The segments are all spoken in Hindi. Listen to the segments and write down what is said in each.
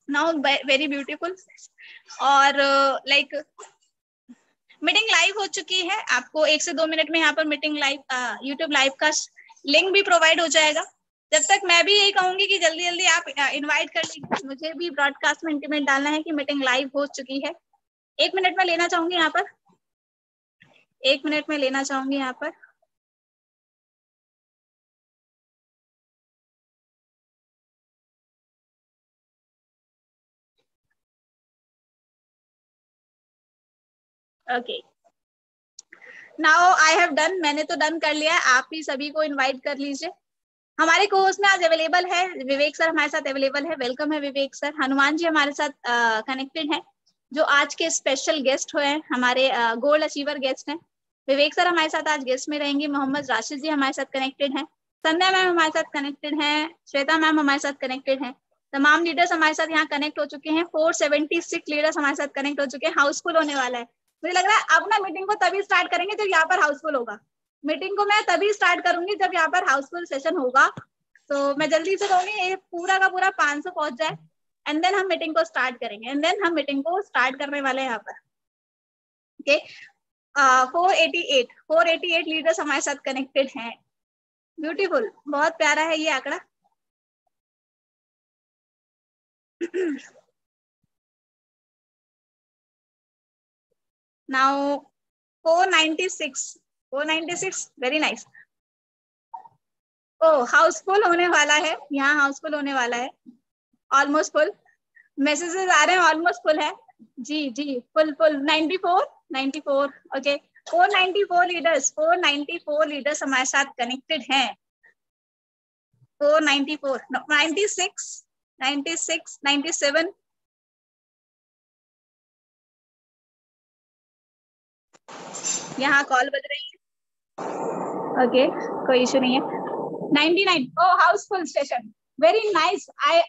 Now very beautiful. और लाइक मीटिंग लाइव हो चुकी है। आपको 1 से 2 मिनट में यहाँ पर मीटिंग लाइव यूट्यूब लाइव का लिंक भी प्रोवाइड हो जाएगा। जब तक मैं भी यही कहूंगी कि जल्दी जल्दी आप इनवाइट कर लीजिए। मुझे भी ब्रॉडकास्ट में इंटीमेट डालना है कि मीटिंग लाइव हो चुकी है। 1 मिनट में लेना चाहूंगी यहाँ पर, 1 मिनट में लेना चाहूंगी यहाँ पर। Okay, now I have done. मैंने तो डन कर लिया है, आप ही सभी को इनवाइट कर लीजिए। हमारे को होस्ट में आज अवेलेबल है विवेक सर, हमारे साथ अवेलेबल है। वेलकम है विवेक सर। हनुमान जी हमारे साथ कनेक्टेड हैं, जो आज के स्पेशल गेस्ट हुए हैं, हमारे गोल्ड अचीवर गेस्ट हैं। विवेक सर हमारे साथ आज गेस्ट में रहेंगे। मोहम्मद राशिद जी हमारे साथ कनेक्टेड हैं। संध्या मैम हमारे साथ कनेक्टेड हैं। श्वेता मैम हमारे साथ कनेक्टेड हैं। तमाम लीडर्स हमारे साथ यहाँ कनेक्ट हो चुके हैं। 476 लीडर्स हमारे साथ कनेक्ट हो चुके हैं। हाउसफुल होने वाला है। मुझे लग रहा है अब ना मीटिंग को तभी स्टार्ट करेंगे जब यहाँ पर हाउसफुल होगा। मीटिंग को मैं तभी स्टार्ट करूंगी जब यहाँ पर हाउसफुल सेशन होगा। तो मैं जल्दी से कहूंगी ये पूरा का पूरा 500 पहुंच जाए, एंड देन हम मीटिंग को स्टार्ट करेंगे। एंड देन हम मीटिंग को स्टार्ट करने वाले हैं यहाँ पर। ओके, 488 लीडर्स हमारे साथ कनेक्टेड हैं। ब्यूटीफुल, बहुत प्यारा है ये आंकड़ा। Now 496 very nice. ओ, हाउसफुल होने वाला है, यहाँ हाउसफुल होने वाला है। ऑलमोस्ट फुल मैसेजेस आ रहे हैं, ऑलमोस्ट फुल है। जी जी, फुल फुल 94। ओके, 494 लीडर्स हमारे साथ कनेक्टेड हैं। 494, 96, 97। यहाँ कॉल बज रही है। ओके, कोई इशू नहीं है। 99, oh Housefull session, very nice. I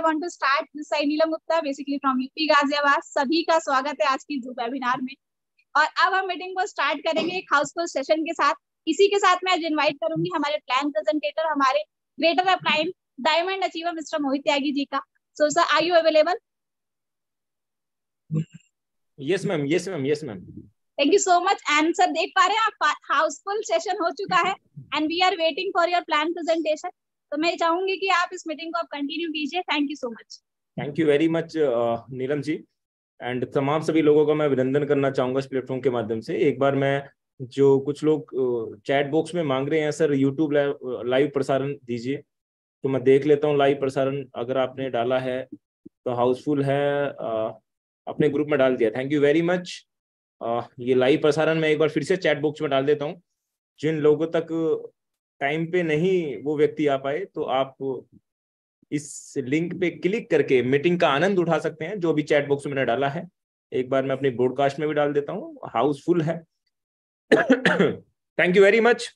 want to start this side, Neelam Gupta basically from UP Ghaziabad. सभी का स्वागत है आज की वेबिनार में। और अब हम मीटिंग को स्टार्ट करेंगे एक हाउसफुल सेशन के साथ। इसी के साथ मैं आज इनवाइट करूंगी हमारे प्लान प्रेजेंटेटर, हमारे greater upline diamond achiever mister Mohit Tyagi ji का। So sir, are you available? Yes ma'am, yes ma'am, yes ma'am. Thank you so much. And sir देख पा रहे हैं आप, हाउसफुल सेशन हो चुका है and we are waiting for your plan presentation. तो मैं चाहूंगी कि आप इस मीटिंग को आप कंटिन्यू कीजिए। Thank you so much. Thank you very much Neelam ji. And तमाम सभी लोगों का मैं अभिनंदन करना चाहूंगा इस प्लेटफॉर्म के माध्यम से। एक बार मैं, जो कुछ लोग चैट बॉक्स में मांग रहे हैं सर यूट्यूब लाइव प्रसारण दीजिए, तो मैं देख लेता हूँ लाइव प्रसारण अगर आपने डाला है तो हाउसफुल है। अपने ग्रुप में डाल दिया, थैंक यू वेरी मच। ये लाइव प्रसारण मैं एक बार फिर से चैट बॉक्स में डाल देता हूँ। जिन लोगों तक टाइम पे नहीं वो व्यक्ति आ पाए, तो आप इस लिंक पे क्लिक करके मीटिंग का आनंद उठा सकते हैं, जो भी चैट बॉक्स में मैंने डाला है। एक बार मैं अपनी ब्रॉडकास्ट में भी डाल देता हूँ, हाउसफुल है। Thank you very much.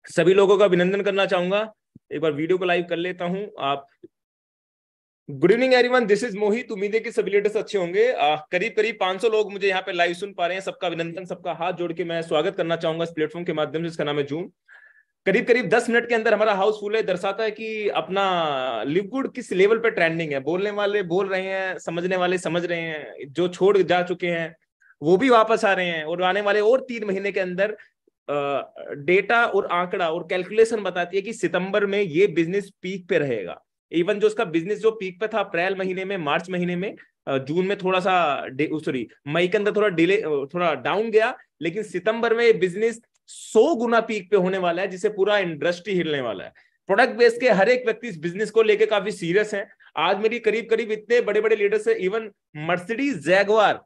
सभी लोगों का अभिनंदन करना चाहूंगा। एक बार वीडियो को लाइव कर लेता हूं। आप, good evening everyone, this is Mohit. उम्मीद है कि सभी लीडर्स अच्छे होंगे। करीब करीब 500 लोग मुझे यहाँ पे लाइव सुन पा रहे हैं। सबका अभिनंदन, सबका हाथ जोड़ के मैं स्वागत करना चाहूंगा इस प्लेटफॉर्म के माध्यम से, जिसका नाम है जूम। करीब करीब 10 मिनट के अंदर हमारा हाउसफुल है। दर्शाता है कि अपना लिक्विड किस लेवल पे ट्रेंडिंग है। बोलने वाले बोल रहे हैं, समझने वाले समझ रहे हैं, जो छोड़ जा चुके हैं वो भी वापस आ रहे हैं, और आने वाले और 3 महीने के अंदर डेटा और आंकड़ा और कैलकुलेशन बताती है कि सितंबर में ये बिजनेस पीक पे रहेगा। इवन जो उसका बिजनेस जो पीक पे था अप्रैल महीने में, मार्च महीने में, जून में थोड़ा सा मई के अंदर थोड़ा डिले, थोड़ा डाउन गया, लेकिन सितंबर में ये बिजनेस 100 गुना पीक पे होने वाला है, जिससे पूरा इंडस्ट्री हिलने वाला है। प्रोडक्ट बेस के हर एक व्यक्ति इस बिजनेस को लेके काफी सीरियस है। आज मेरी करीब करीब इतने बड़े बड़े लीडर्स है, इवन मर्सिडीज जैगवार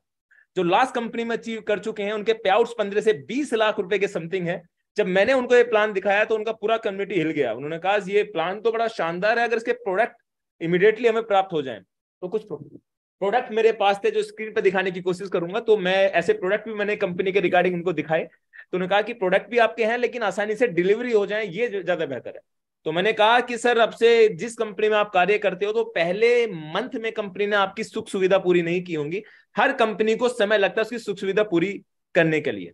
जो लास्ट कंपनी में अचीव कर चुके हैं, उनके पे आउट्स 15 से 20 लाख रुपए के समथिंग है। जब मैंने उनको ये प्लान दिखाया तो उनका पूरा कम्युनिटी हिल गया। उन्होंने कहा ये प्लान तो बड़ा शानदार है, अगर इसके प्रोडक्ट इमीडिएटली हमें प्राप्त हो जाएं। तो कुछ प्रोडक्ट मेरे पास थे जो स्क्रीन पर दिखाने की कोशिश करूंगा। तो मैं ऐसे प्रोडक्ट भी मैंने कंपनी के रिगार्डिंग उनको दिखाए। तो उन्होंने कहा कि प्रोडक्ट भी आपके हैं, लेकिन आसानी से डिलीवरी हो जाए ये ज्यादा बेहतर है। तो मैंने कहा कि सर, अब से जिस कंपनी में आप कार्य करते हो, तो पहले मंथ में कंपनी ने आपकी सुख सुविधा पूरी नहीं की होंगी। हर कंपनी को समय लगता है उसकी सुख सुविधा पूरी करने के लिए।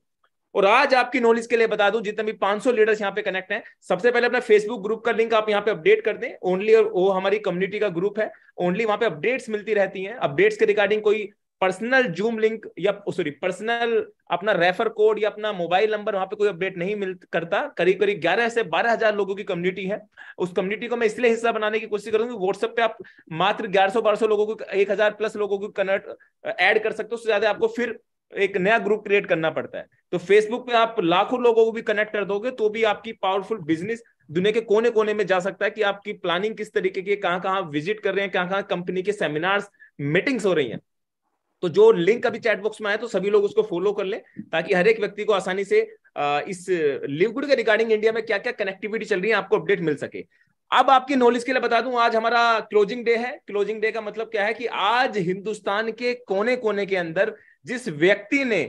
और आज आपकी नॉलेज के लिए बता दूं, जितने भी 500 लीडर्स यहाँ पे कनेक्ट हैं, सबसे पहले अपना फेसबुक ग्रुप का लिंक आप यहाँ पे अपडेट कर दें ओनली, और वो हमारी कम्युनिटी का ग्रुप है, ओनली वहां पे अपडेट्स मिलती रहती हैं। अपडेट्स के रिगार्डिंग कोई पर्सनल जूम लिंक या सॉरी पर्सनल अपना रेफर कोड या अपना मोबाइल नंबर वहां पे कोई अपडेट नहीं मिल करता। करीब करीब 11 से 12,000 लोगों की कम्युनिटी है। उस कम्युनिटी को मैं इसलिए हिस्सा बनाने की कोशिश करूंगी, व्हाट्सएप पे आप मात्र 1100-1200 लोगों को, 1000 प्लस लोगों को कनेक्ट ऐड कर सकते हो, उससे ज्यादा आपको फिर एक नया ग्रुप क्रिएट करना पड़ता है। तो फेसबुक पे आप लाखों लोगों को भी कनेक्ट कर दोगे तो भी आपकी पावरफुल बिजनेस दुनिया के कोने कोने में जा सकता है कि आपकी प्लानिंग किस तरीके की, कहां कहां विजिट कर रहे हैं, कहां कहां कंपनी के सेमिनार्स मीटिंग्स हो रही हैं। तो जो लिंक अभी चैट बॉक्स में आया तो सभी लोग उसको फॉलो कर लें, ताकि हर एक व्यक्ति को आसानी से इस लिव गुड के रिगार्डिंग इंडिया में क्या क्या कनेक्टिविटी चल रही है आपको अपडेट मिल सके। अब आपकी नॉलेज के लिए बता दूं, आज हमारा क्लोजिंग डे है। क्लोजिंग डे का मतलब क्या है कि आज हिंदुस्तान के कोने कोने के अंदर जिस व्यक्ति ने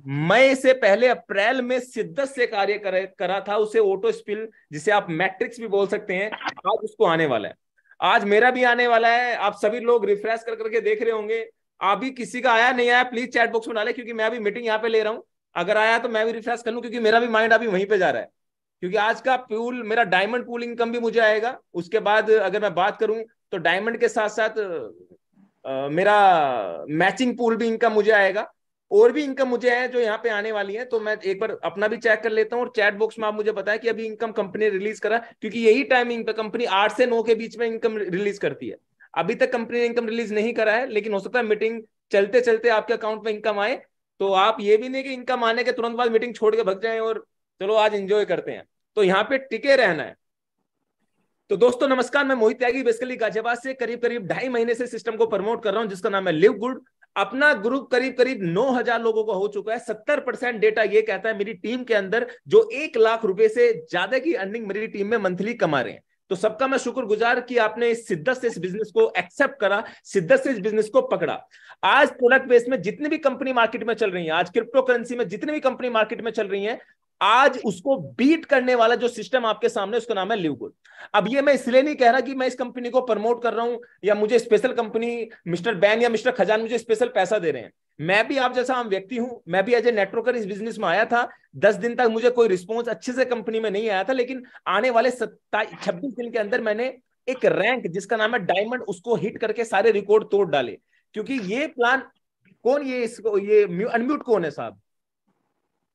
मई से पहले अप्रैल में शिद्दत से कार्य करा था, उसे ऑटो स्पिल, जिसे आप मैट्रिक्स भी बोल सकते हैं, आज उसको आने वाला है। आज मेरा भी आने वाला है। आप सभी लोग रिफ्रेश कर करके देख रहे होंगे। अभी किसी का आया नहीं आया प्लीज चैट बॉक्स में डालें, क्योंकि मैं अभी मीटिंग यहाँ पे ले रहा हूँ। अगर आया तो मैं भी रिफ्रेश कर लूं, क्योंकि मेरा भी माइंड अभी वहीं पे जा रहा है। क्योंकि आज का पूल मेरा डायमंड पूल इनकम भी मुझे आएगा। उसके बाद अगर मैं बात करूं तो डायमंड के साथ साथ मेरा मैचिंग पूल भी इनकम मुझे आएगा, और भी इनकम मुझे है जो यहाँ पे आने वाली है। तो मैं एक बार अपना भी चेक कर लेता हूँ, और चैट बॉक्स में आप मुझे बताएं कि अभी इनकम कंपनी रिलीज करा, क्योंकि यही टाइमिंग पे कंपनी 8 से 9 के बीच में इनकम रिलीज करती है। अभी तक कंपनी ने इनकम रिलीज नहीं करा है, लेकिन हो सकता है मीटिंग चलते चलते आपके अकाउंट में इनकम आए। तो आप ये भी नहीं कि इनकम आने के तुरंत बाद मीटिंग छोड़ के भग जाएं और चलो आज एंजॉय करते हैं। तो यहाँ पे टिके रहना है। तो दोस्तों नमस्कार, मैं मोहित त्यागी बेसिकली गाजियाबाद से करीब करीब 2.5 महीने से सिस्टम को प्रमोट कर रहा हूं, जिसका नाम है लिव गुड। अपना ग्रुप करीब करीब 9,000 लोगों का हो चुका है। 70% डेटा ये कहता है मेरी टीम के अंदर जो 1 लाख रुपए से ज्यादा की अर्निंग मेरी टीम में मंथली कमा रहे हैं। तो सबका मैं शुक्रगुजार कि आपने इस शिद्दत से इस बिजनेस को एक्सेप्ट करा, शिद्दत से इस बिजनेस को पकड़ा। आज प्रोडक्ट बेस में जितनी भी कंपनी मार्केट में चल रही है, आज क्रिप्टो करेंसी में जितनी भी कंपनी मार्केट में चल रही है, आज उसको बीट करने वाला जो सिस्टम आपके सामने, उसका नाम है लिव गुड। अब ये मैं इसलिए नहीं कह रहा कि मैं इस कंपनी को प्रमोट कर रहा हूं या मुझे स्पेशल कंपनी मिस्टर बैन या मिस्टर खजान मुझे स्पेशल पैसा दे रहे हैं। मैं भी आप जैसा आम व्यक्ति हूं, मैं भी एज ए नेटवर्कर इस बिजनेस में आया था। 10 दिन तक मुझे कोई रिस्पॉन्स अच्छे से कंपनी में नहीं आया था, लेकिन आने वाले 26 दिन के अंदर मैंने एक रैंक जिसका नाम है डायमंड, उसको हिट करके सारे रिकॉर्ड तोड़ डाले। क्योंकि ये प्लान कौन, ये इसको ये अनम्यूट कौन है साहब,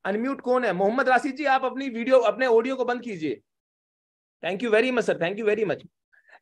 अनम्यूट कौन है? मोहम्मद राशिद जी, आप अपनी वीडियो अपने ऑडियो को बंद कीजिए। Thank you very much sir, thank you very much.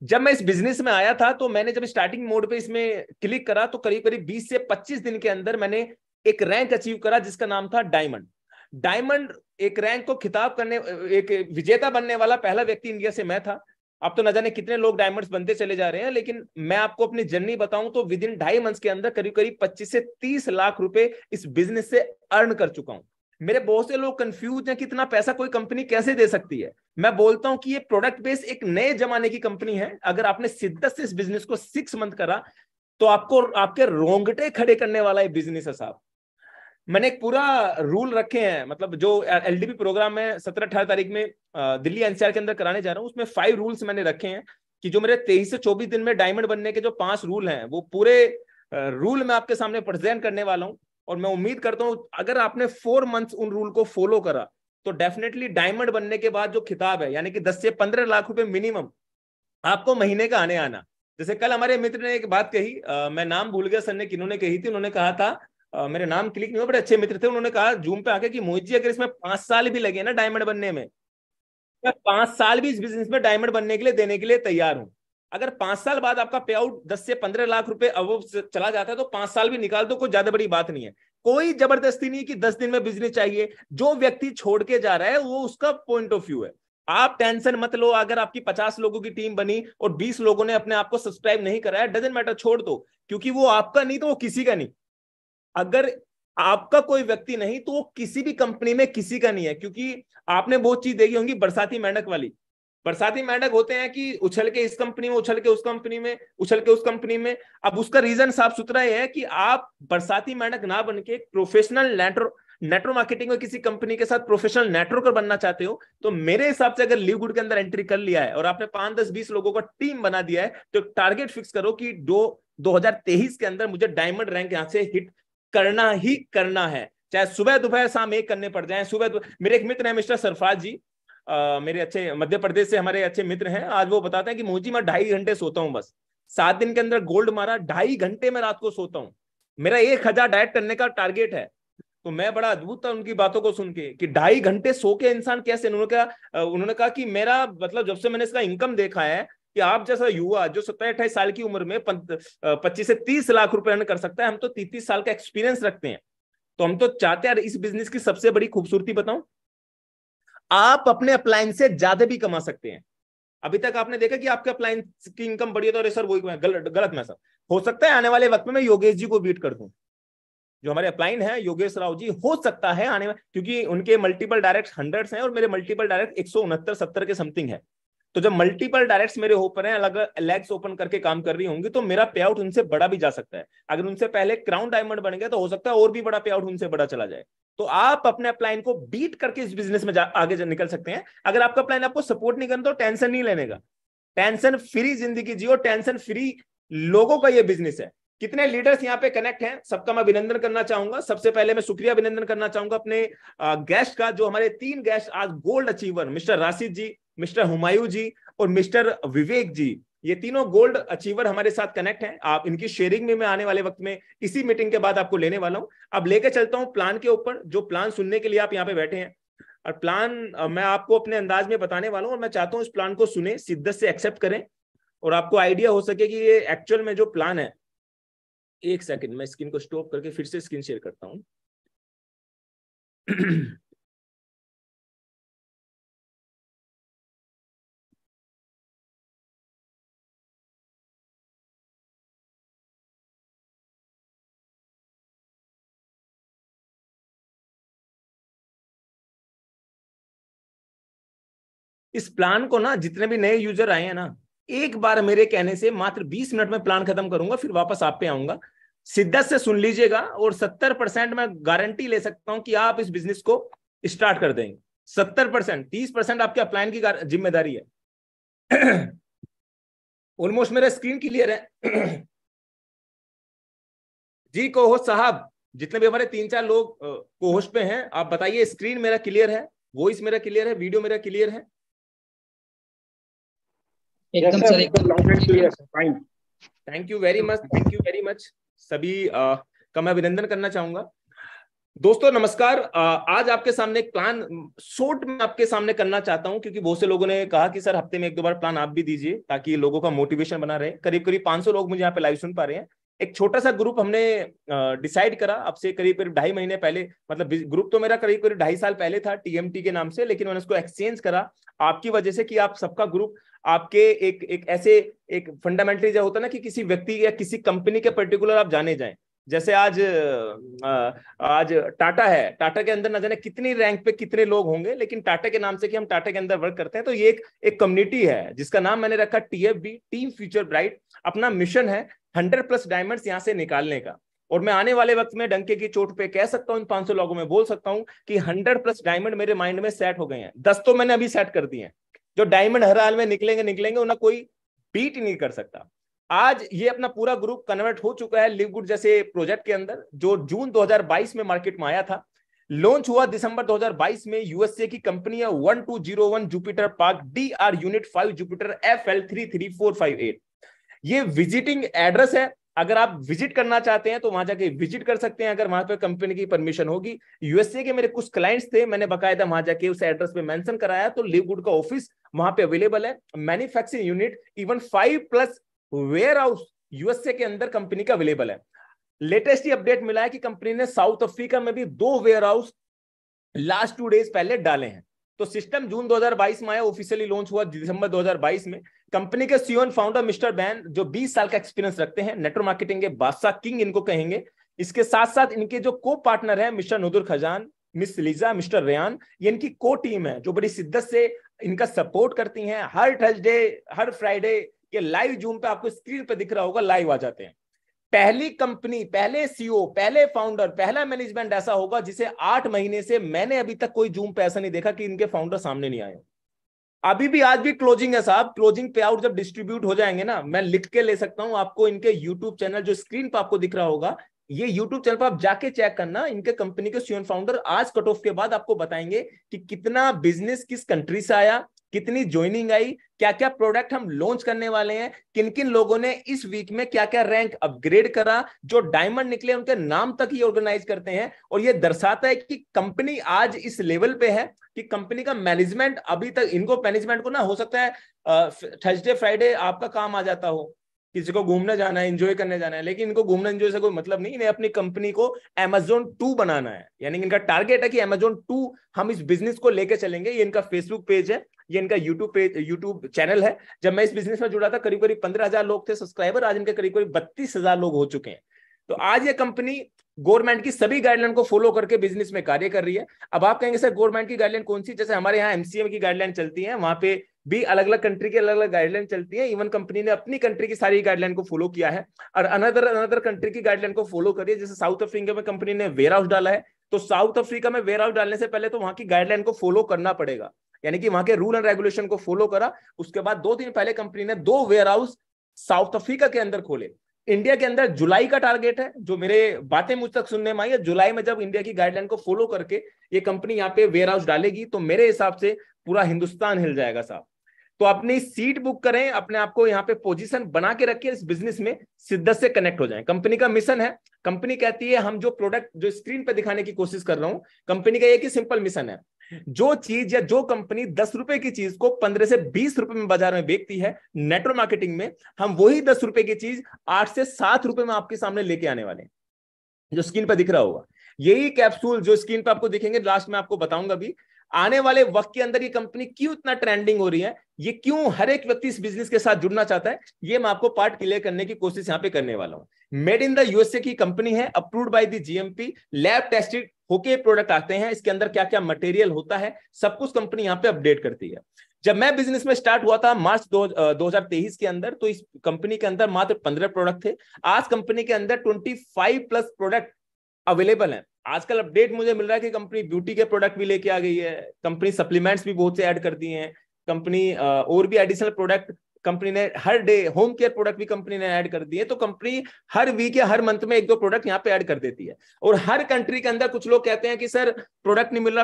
जब मैं इस बिजनेस में आया था तो मैंने जब स्टार्टिंग मोड पे इसमें क्लिक करा तो करीब करीब 20 से 25 दिन के अंदर मैंने एक रैंक अचीव करा जिसका नाम था डायमंड। डायमंड एक रैंक को खिताब करने, एक विजेता बनने वाला पहला व्यक्ति इंडिया से मैं था। अब तो न जाने कितने लोग डायमंड्स बनते चले जा रहे हैं, लेकिन मैं आपको अपनी जर्नी बताऊं तो विद इन 2.5 मंथ्स के अंदर करीब करीब 25 से 30 लाख रुपए इस बिजनेस से अर्न कर चुका हूं। मेरे बहुत से लोग कंफ्यूज हैं कि इतना पैसा कोई कंपनी कैसे दे सकती है। मैं बोलता हूं कि ये प्रोडक्ट बेस एक नए जमाने की कंपनी है। अगर आपने शिद्दत से इस बिजनेस को 6 मंथ करा तो आपको आपके रोंगटे खड़े करने वाला ये बिजनेस है साहब। मैंने एक पूरा रूल रखे हैं, मतलब जो एलडीपी प्रोग्राम में 17-18 तारीख में दिल्ली एनसीआर के अंदर कराने जा रहा हूं, उसमें 5 रूल्स मैंने रखे हैं कि जो मेरे 23 से 24 दिन में डायमंड बनने के जो 5 रूल हैं, वो पूरे रूल मैं आपके सामने प्रेजेंट करने वाला हूं। और मैं उम्मीद करता हूं अगर आपने 4 मंथ्स उन रूल को फॉलो करा तो डेफिनेटली डायमंड बनने के बाद जो खिताब है, यानी कि 10 से 15 लाख रुपए मिनिमम आपको महीने का आने आना। जैसे कल हमारे मित्र ने एक बात कही, मैं नाम भूल गया सर ने किन्होंने कही थी, उन्होंने कहा था मेरे नाम क्लिक नहीं हुआ, बड़े अच्छे मित्र थे, उन्होंने कहा जूम पे आके कि मोहित जी अगर इसमें 5 साल भी लगे ना डायमंड बनने में, मैं 5 साल भी इस बिजनेस में डायमंड बनने के लिए देने के लिए तैयार हूं। अगर 5 साल बाद आपका पे आउट 10 से 15 लाख रुपए अब चला जाता है तो 5 साल भी निकाल दो, कोई ज्यादा बड़ी बात नहीं है। कोई जबरदस्ती नहीं कि 10 दिन में बिजनेस चाहिए। जो व्यक्ति छोड़ के जा रहा है वो उसका पॉइंट ऑफ व्यू है। आप टेंशन मत लो। अगर आपकी 50 लोगों की टीम बनी और 20 लोगों ने अपने आप को सब्सक्राइब नहीं कराया, डजंट मैटर, छोड़ दो, क्योंकि वो आपका नहीं तो वो किसी का नहीं। अगर आपका कोई व्यक्ति नहीं तो वो किसी भी कंपनी में किसी का नहीं है। क्योंकि आपने बहुत चीज देखी होंगी बरसाती मेंढक वाली। बरसाती मेंढक होते हैं कि उछल के इस कंपनी में, उछल के उस कंपनी में, उछल के उस कंपनी में। अब उसका रीजन साफ सुथरा है कि आप बरसाती मेंढक ना बन के प्रोफेशनल नेटवर्क मार्केटिंग में किसी कंपनी के साथ प्रोफेशनल नेटवर्कर बनना चाहते हो, तो मेरे हिसाब से अगर लिव गुड के अंदर एंट्री कर लिया है और आपने 5, 10, 20 लोगों का टीम बना दिया है, तो टारगेट फिक्स करो कि 2023 के अंदर मुझे डायमंड रैंक यहां से हिट करना ही करना है। चाहे सुबह दोपहर शाम एक करने पड़ जाए। सुबह मेरे एक मित्र है मिस्टर सरफराज जी, मेरे अच्छे मध्य प्रदेश से हमारे अच्छे मित्र हैं। आज वो बताते हैं कि मोदी मैं 2.5 घंटे सोता हूँ, बस 7 दिन के अंदर गोल्ड मारा, 2.5 घंटे में रात को सोता हूँ। मेरा 1000 डाइट करने का टारगेट है। तो मैं बड़ा अद्भुत था उनकी बातों को सुन के कि 2.5 घंटे सो के इंसान कैसे। उन्होंने कहा कि मेरा मतलब जब से मैंने इसका इनकम देखा है कि आप जैसा युवा जो 27-28 साल की उम्र में 25 से 30 लाख रुपए अर्न कर सकता है, हम तो 33 साल का एक्सपीरियंस रखते हैं। तो हम तो चाहते हैं, इस बिजनेस की सबसे बड़ी खूबसूरती बताऊं, आप अपने अप्लायंस से ज्यादा भी कमा सकते हैं। अभी तक आपने देखा कि आपके अप्लायंस की इनकम बढ़ी है, तो अरे सर वही गलत मैसेज। हो सकता है आने वाले वक्त में मैं योगेश जी को बीट कर दूं, जो हमारे अपलाइन है योगेश राव जी, हो सकता है आने में, क्योंकि उनके मल्टीपल डायरेक्ट 100 हैं और मेरे मल्टीपल डायरेक्ट 169-70 के समथिंग है। तो जब मल्टीपल डायरेक्ट्स मेरे ओपन है, अलग लेग्स ओपन करके काम कर रही होंगी, तो मेरा पे आउट उनसे बड़ा भी जा सकता है। अगर उनसे पहले क्राउन डायमंड बन गया तो हो सकता है और भी बड़ा पे आउट उनसे बड़ा चला जाए। तो आप अपने अपलाइन को बीट करके इस बिजनेस में आगे निकल सकते हैं। अगर आपका अपलाइन आपको सपोर्ट नहीं करना तो टेंशन नहीं लेने का, टेंशन फ्री जिंदगी जियो, टेंशन फ्री लोगों का ये बिजनेस है। कितने लीडर्स यहाँ पे कनेक्ट हैं, सबका मैं अभिनंदन करना चाहूंगा। सबसे पहले मैं शुक्रिया अभिनंदन करना चाहूंगा अपने गेस्ट का, जो हमारे 3 गेस्ट आज गोल्ड अचीवर, मिस्टर राशिद जी, मिस्टर हुमायूं जी और मिस्टर विवेक जी, ये तीनों गोल्ड अचीवर हमारे साथ कनेक्ट हैं। आप इनकी शेयरिंग में मैं आने वाले वक्त में इसी मीटिंग के बाद आपको लेने वाला हूं। अब लेके चलता हूं प्लान के ऊपर, जो प्लान सुनने के लिए आप यहाँ पे बैठे हैं। और प्लान मैं आपको अपने अंदाज में बताने वाला हूं और मैं चाहता हूं इस प्लान को सुने, शिद्दत से एक्सेप्ट करें और आपको आइडिया हो सके कि ये एक्चुअल में जो प्लान है। एक सेकंड, मैं स्क्रीन को स्टॉप करके फिर से स्क्रीन शेयर करता हूं। इस प्लान को ना, जितने भी नए यूजर आए हैं ना, एक बार मेरे कहने से मात्र 20 मिनट में प्लान खत्म करूंगा, फिर वापस आप पे आऊंगा। शिद्दत से सुन लीजिएगा और 70% मैं गारंटी ले सकता हूं कि आप इस बिजनेस को स्टार्ट कर देंगे। 70%, 30% आपके अपलाइन की जिम्मेदारी है। ऑलमोस्ट मेरा स्क्रीन क्लियर है। जी कोहोस्ट साहब, जितने भी हमारे 3-4 लोग कोहोस्ट पे हैं, आप बताइए स्क्रीन मेरा क्लियर है, वॉइस मेरा क्लियर है, वीडियो मेरा क्लियर है? एकदम सर, एकदम loud and clear sir, fine. Thank you very much, thank you very much. सभी का मैं अभिनंदन करना चाहूंगा। दोस्तों नमस्कार। आज आपके सामने एक प्लान शॉर्ट में आपके सामने करना चाहता हूं, क्योंकि बहुत से लोगों ने कहा कि सर हफ्ते में 1-2 बार प्लान आप भी दीजिए, ताकि लोगों का मोटिवेशन बना रहे। करीब करीब 500 लोग मुझे यहाँ पे लाइव सुन पा रहे हैं। एक छोटा सा ग्रुप हमने डिसाइड करा अब से करीब 2.5 महीने पहले, मतलब ग्रुप तो मेरा करीब 2.5 साल पहले था टीएमटी के नाम से, लेकिन मैंने उसको एक्सचेंज करा आपकी वजह से कि आप सबका ग्रुप आपके एक ऐसे एक फंडामेंटली जो होता है ना कि किसी व्यक्ति या किसी कंपनी के पर्टिकुलर आप जाने जाएं। जैसे आज टाटा है, टाटा के अंदर न जाने कितनी रैंक पे कितने लोग होंगे, लेकिन टाटा के नाम से कि हम टाटा के अंदर वर्क करते हैं। तो ये एक कम्युनिटी है जिसका नाम मैंने रखा TFB, टीम फ्यूचर ब्राइट। अपना मिशन है 100+ डायमंड्स यहाँ से निकालने का। और मैं आने वाले वक्त में डंके की चोट पे कह सकता हूँ, इन 500 लोगों में बोल सकता हूँ कि 100+ डायमंड मेरे माइंड में सेट हो गए हैं। 10 तो मैंने अभी सेट कर दिए हैं। जो डायमंड हर हाल में निकलेंगे उन्हें कोई बीट नहीं कर सकता। आज ये अपना पूरा ग्रुप कन्वर्ट हो चुका है लिव गुड जैसे प्रोजेक्ट के अंदर, जो जून 2022 में मार्केट में आया था। लॉन्च हुआ दिसंबर 2022 में। यूएसए की कंपनी है 1201 Jupiter park DR unit 5 Jupiter FL334558। ये विजिटिंग एड्रेस है। अगर आप विजिट करना चाहते हैं तो वहां जाके विजिट कर सकते हैं, अगर वहां पे कंपनी की परमिशन होगी। यूएसए के मेरे कुछ क्लाइंट्स थे, मैंने बकायदा वहां जाके उस एड्रेस पे मेंशन कराया, तो लिव गुड का ऑफिस वहां पे अवेलेबल है। Manufacturing unit, even 5+ warehouse USA के अंदर कंपनी का अवेलेबल है। लेटेस्ट ही अपडेट मिला है कि कंपनी ने साउथ अफ्रीका में भी 2 वेयर हाउस लास्ट 2 डेज पहले डाले हैं। तो सिस्टम जून 2022 में आया, ऑफिशियली लॉन्च हुआ दिसंबर 2022 में। कंपनी के CEO and founder mister ban, जो 20 साल का एक्सपीरियंस रखते हैं, नेटवर्क मार्केटिंग के बादशाह किंग इनको कहेंगे। इसके साथ साथ इनके जो को पार्टनर है मिस्टर नुदुर खजान, मिस लीजा, मिस्टर रेयान, ये इनकी को टीम है जो बड़ी शिद्दत से इनका सपोर्ट करती हैं। हर थर्सडे, हर फ्राइडे ये लाइव जूम पे आपको स्क्रीन पे दिख रहा होगा, लाइव आ जाते हैं। पहली कंपनी, पहले सीईओ, पहले फाउंडर, पहला मैनेजमेंट ऐसा होगा जिसे 8 महीने से मैंने अभी तक कोई जूम पे ऐसा नहीं देखा कि इनके फाउंडर सामने नहीं आए। अभी भी आज भी क्लोजिंग है साहब। क्लोजिंग पे आउट जब डिस्ट्रीब्यूट हो जाएंगे ना, मैं लिख के ले सकता हूं आपको। इनके यूट्यूब चैनल जो स्क्रीन पर आपको दिख रहा होगा, ये YouTube चैनल पर आप जाके चेक करना, इनके कंपनी के सीईओ फाउंडर आज कट ऑफ के बाद आपको बताएंगे कि कितना बिजनेस किस कंट्री से आया, कितनी ज्वाइनिंग आई, क्या क्या प्रोडक्ट हम लॉन्च करने वाले हैं, किन किन लोगों ने इस वीक में क्या क्या रैंक अपग्रेड करा, जो डायमंड निकले उनके नाम तक ये ऑर्गेनाइज करते हैं। और ये दर्शाता है कि कंपनी आज इस लेवल पे है कि कंपनी का मैनेजमेंट अभी तक, इनको मैनेजमेंट को ना हो सकता है थर्सडे फ्राइडे आपका काम आ जाता हो, किसी को घूमने जाना है, एंजॉय करने जाना है, लेकिन इनको घूमने एंजॉय से कोई मतलब नहीं, इन्हें अपनी कंपनी को Amazon 2 बनाना है। यानी इनका टारगेट है कि Amazon 2 हम इस बिजनेस को लेके चलेंगे। ये इनका फेसबुक पेज है, ये इनका यूट्यूब चैनल है। जब मैं इस बिजनेस में जुड़ा था करीब करीब 15,000 लोग थे सब्सक्राइबर, आज इनके करीब करीब 32,000 लोग हो चुके हैं। तो आज ये कंपनी गवर्नमेंट की सभी गाइडलाइन को फॉलो करके बिजनेस में कार्य कर रही है। अब आप कहेंगे सर गवर्नमेंट की गाइडलाइन कौन सी, जैसे हमारे यहाँ MCA की गाइडलाइन चलती है, वहां पे भी अलग अलग कंट्री की अलग अलग गाइडलाइन चलती है। इवन कंपनी ने अपनी कंट्री की सारी गाइडलाइन को फॉलो किया है और अनदर कंट्री की गाइडलाइन को फॉलो करिए। जैसे साउथ अफ्रीका में कंपनी ने वेयर हाउस डाला है, तो साउथ अफ्रीका में वेयर हाउस डालने से पहले तो वहां की गाइडलाइन को फॉलो करना पड़ेगा, यानी कि वहां के रूल एंड रेगुलेशन को फॉलो करा। उसके बाद 2 दिन पहले कंपनी ने 2 वेयर हाउस साउथ अफ्रीका के अंदर खोले। इंडिया के अंदर जुलाई का टारगेट है, जो मेरे बातें मुझ तक सुनने में आई है, जुलाई में जब इंडिया की गाइडलाइन को फॉलो करके ये कंपनी यहाँ पे वेयर हाउस डालेगी तो मेरे हिसाब से पूरा हिंदुस्तान हिल जाएगा साहब। तो अपनी सीट बुक करें, अपने आप को यहाँ पे पोजीशन बना के रखिए, इस बिजनेस में शिद्दत से कनेक्ट हो जाएं। कंपनी का मिशन है, कंपनी कहती है हम जो प्रोडक्ट जो स्क्रीन पे दिखाने की कोशिश कर रहा हूं, कंपनी का एक ही सिंपल मिशन है, जो चीज या जो कंपनी 10 रुपए की चीज को 15 से 20 रुपए में बाजार में बेचती है नेटवर्क मार्केटिंग में, हम वही 10 रुपए की चीज 8 से 7 रुपए में आपके सामने लेके आने वाले हैं, जो स्क्रीन पर दिख रहा होगा। यही कैप्सूल जो स्क्रीन पर आपको दिखेंगे, लास्ट में आपको बताऊंगा भी आने वाले वक्त के अंदर ये कंपनी क्यों इतना ट्रेंडिंग हो रही है, ये क्यों हर एक व्यक्ति इस बिजनेस के साथ जुड़ना चाहता है, ये मैं आपको पार्ट क्लियर करने की कोशिश यहाँ पे करने वाला हूँ। मेड इन द USA की कंपनी है, approved by the GMP, lab tested होके प्रोडक्ट आते हैं। इसके अंदर क्या क्या मटेरियल होता है सब कुछ कंपनी यहाँ पे अपडेट करती है। जब मैं बिजनेस में स्टार्ट हुआ था मार्च 2023 के अंदर, तो इस कंपनी के अंदर मात्र 15 प्रोडक्ट थे। आज कंपनी के अंदर 25+ प्रोडक्ट अवेलेबल है। आजकल अपडेट मुझे मिल रहा है कि कंपनी ब्यूटी के प्रोडक्ट भी लेके आ गई है, कंपनी सप्लीमेंट्स भी बहुत से ऐड कर दिए हैं, कंपनी और भी एडिशनल प्रोडक्ट कंपनी ने हर डे, होम केयर प्रोडक्ट भी कंपनी ने ऐड कर दिए। तो कंपनी हर वीक या हर मंथ में 1-2 प्रोडक्ट यहाँ पे ऐड कर देती है। और हर कंट्री के अंदर कुछ लोग कहते हैं कि सर प्रोडक्ट नहीं मिल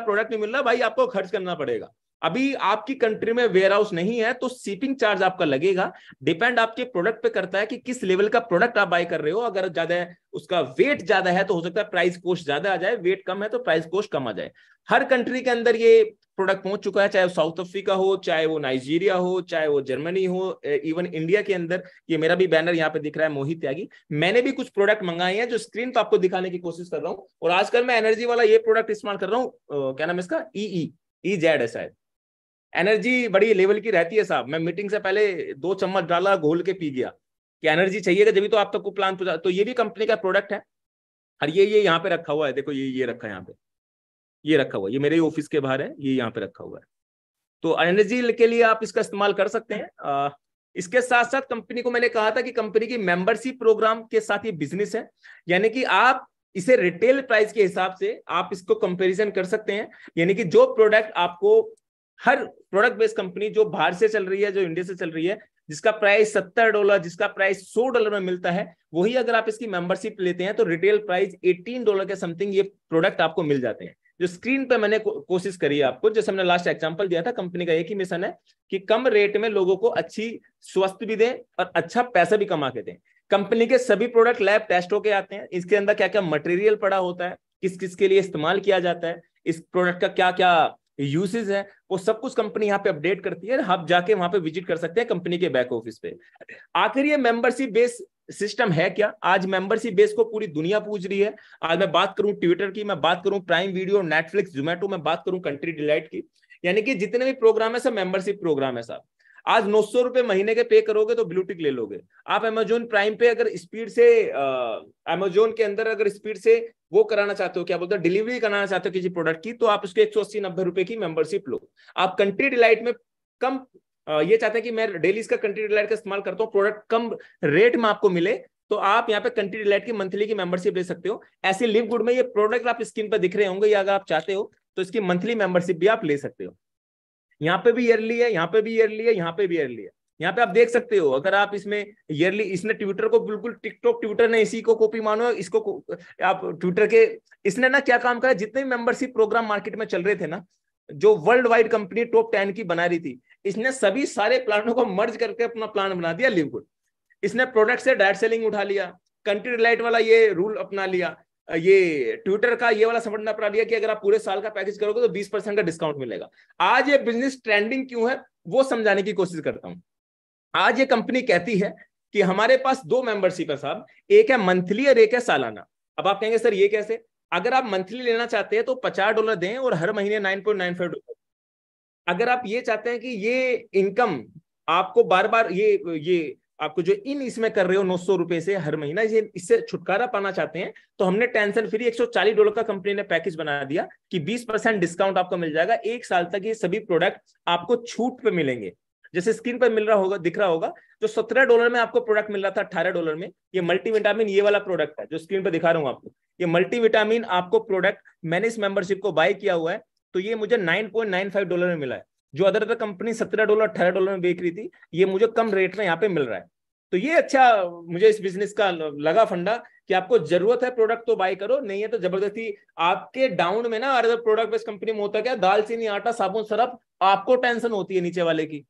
रहा, भाई आपको खर्च करना पड़ेगा। अभी आपकी कंट्री में वेयर हाउस नहीं है तो शिपिंग चार्ज आपका लगेगा। डिपेंड आपके प्रोडक्ट पे करता है कि किस लेवल का प्रोडक्ट आप बाय कर रहे हो। अगर ज्यादा है, उसका वेट ज्यादा है तो हो सकता है प्राइस कॉस्ट ज्यादा आ जाए, वेट कम है तो प्राइस कॉस्ट कम आ जाए। हर कंट्री के अंदर ये प्रोडक्ट पहुंच चुका है, चाहे वो साउथ अफ्रीका हो, चाहे वो नाइजीरिया हो, चाहे वो जर्मनी हो, इवन इंडिया के अंदर। ये मेरा भी बैनर यहाँ पे दिख रहा है, मोहित त्यागी। मैंने भी कुछ प्रोडक्ट मंगाए हैं जो स्क्रीन पर आपको दिखाने की कोशिश कर रहा हूँ। और आजकल मैं एनर्जी वाला ये प्रोडक्ट इस्तेमाल कर रहा हूँ, क्या नाम है इसका, EZ है शायद। एनर्जी बड़ी लेवल की रहती है साहब। मैं मीटिंग से पहले 2 चम्मच डाला, घोल के पी गया कि एनर्जी चाहिएगा जब भी तो आप तक को प्लान पहुंचा। तो ये भी कंपनी का प्रोडक्ट है। और ये यहाँ पे रखा हुआ है, देखो ये रखा है यहाँ पे, ये रखा हुआ है, ये मेरे ऑफिस के बाहर है, ये यहाँ पे रखा हुआ है। तो एनर्जी के लिए आप इसका इस्तेमाल कर सकते हैं। इसके साथ साथ कंपनी को मैंने कहा था कि कंपनी की मेंबरशिप प्रोग्राम के साथ ये बिजनेस है, यानी कि आप इसे रिटेल प्राइस के हिसाब से आप इसको कंपैरिजन कर सकते हैं। यानी कि जो प्रोडक्ट आपको, हर प्रोडक्ट बेस्ड कंपनी जो बाहर से चल रही है, जो इंडिया से चल रही है, जिसका प्राइस $70, जिसका प्राइस $100 में मिलता है, वही अगर आप इसकी मेंबरशिप लेते हैं तो रिटेल प्राइस $18 के समथिंग ये प्रोडक्ट आपको मिल जाते हैं। जो स्क्रीन पे मैंने कोशिश करी है आपको, जैसे हमने लास्ट एग्जांपल दिया था, कंपनी का एक ही मिशन है कि कम रेट में लोगों को अच्छी स्वास्थ्य भी दें और अच्छा पैसा भी कमा के दें। कंपनी के सभी प्रोडक्ट लैब टेस्ट होके आते हैं। इसके अंदर क्या क्या मटेरियल पड़ा होता है, किस किस के लिए इस्तेमाल किया जाता है, इस प्रोडक्ट का क्या क्या यूसेज है, वो सब कुछ कंपनी यहाँ पे अपडेट करती है। आप जाके वहां पे विजिट कर सकते हैं कंपनी के बैक ऑफिस पे। आखिर ये मेंबरशिप बेस सिस्टम है क्या? आज मेंबरशिप बेस को पूरी दुनिया पूछ रही है। आज मैं बात करूं ट्विटर की, मैं बात करूं प्राइम वीडियो, नेटफ्लिक्स, जोमेटो, मैं बात करूं कंट्री डिलाइट की, यानी कि जितने भी प्रोग्राम है सब मेंबरशिप प्रोग्राम है साहब। आज 900 रुपए महीने के पे करोगे तो ब्लूटिक ले लोगे आप। अमेजोन प्राइम पे अगर स्पीड से, अमेजोन के अंदर अगर स्पीड से वो कराना चाहते हो, क्या बोलते हो, डिलीवरी कराना चाहते हो किसी प्रोडक्ट की, तो आप उसके 180-90 रुपए की मेंबरशिप लो। आप कंट्री डिलाइट में कम ये चाहते हैं कि मैं डेली इसका कंट्री डिलाइट का इस्तेमाल करता हूँ, प्रोडक्ट कम रेट में आपको मिले, तो आप यहाँ पे कंट्री डिलाइट की मंथली की मेंबरशिप ले सकते हो। ऐसे लिव गुड में ये प्रोडक्ट आप स्क्रीन पर दिख रहे होंगे, या अगर आप चाहते हो तो इसकी मंथली मेंबरशिप भी आप ले सकते हो। यहाँ पे भी ईयरली है, यहाँ पे भी ईयरली है, यहाँ पे भी ईयरली है। यहाँ पे आप देख सकते हो, अगर आप इसमें ईयरली, इसने ट्विटर को बिल्कुल टिकटॉक, ट्विटर ने इसी को कॉपी मानो, इसको आप ट्विटर के, इसने ना क्या काम करा, जितने भी मेंबरशिप प्रोग्राम मार्केट में चल रहे थे ना, जो वर्ल्ड वाइड कंपनी टॉप 10 की बना रही थी, इसने सभी सारे प्लानों को मर्ज करके अपना प्लान बना दिया लिवगुड। इसने प्रोडक्ट से डायरेक्ट सेलिंग उठा लिया, कंट्री डिलाइट वाला ये रूल अपना लिया, ये ट्विटर का ये वाला समझना अपना लिया कि अगर आप पूरे साल का पैकेज करोगे तो 20% का डिस्काउंट मिलेगा। आज ये बिजनेस ट्रेंडिंग क्यों है वो समझाने की कोशिश करता हूं। आज ये कंपनी कहती है कि हमारे पास 2 मेंबरशिप है साहब, एक है मंथली और एक है सालाना। अब आप कहेंगे सर ये कैसे? अगर आप मंथली लेना चाहते हैं तो $50 दें और हर महीने $9.95। अगर आप ये चाहते हैं कि ये इनकम आपको बार बार ये आपको जो इसमें कर रहे हो $900 से हर महीना, ये इससे छुटकारा पाना चाहते हैं, तो हमने टेंशन फ्री $140 का कंपनी ने पैकेज बना दिया कि 20% डिस्काउंट आपको मिल जाएगा। 1 साल तक ये सभी प्रोडक्ट आपको छूट पे मिलेंगे। जैसे स्क्रीन पर मिल रहा होगा, दिख रहा होगा, जो $17 में आपको प्रोडक्ट मिल रहा था $18 में, ये मल्टीविटामिन ये वाला प्रोडक्ट है जो स्क्रीन पर दिखा रहा हूं आपको। ये मल्टीविटामिन आपको प्रोडक्ट मैंने इस मेंबरशिप को बाय किया हुआ है, तो ये मुझे $9.95 में मिला है। जो अदर कंपनी $17 $18 में बेच रही थी, ये मुझे कम रेट में यहाँ पे मिल रहा है। तो ये अच्छा मुझे इस बिजनेस का लगा फंडा कि आपको जरूरत है प्रोडक्ट तो बाय करो, नहीं है तो जबरदस्ती आपके डाउन में ना अदर प्रोडक्ट बेस्ड कंपनी में होता क्या, दालचीनी, आटा, साबुन, सरफ, आपको टेंशन होती है नीचे वाले की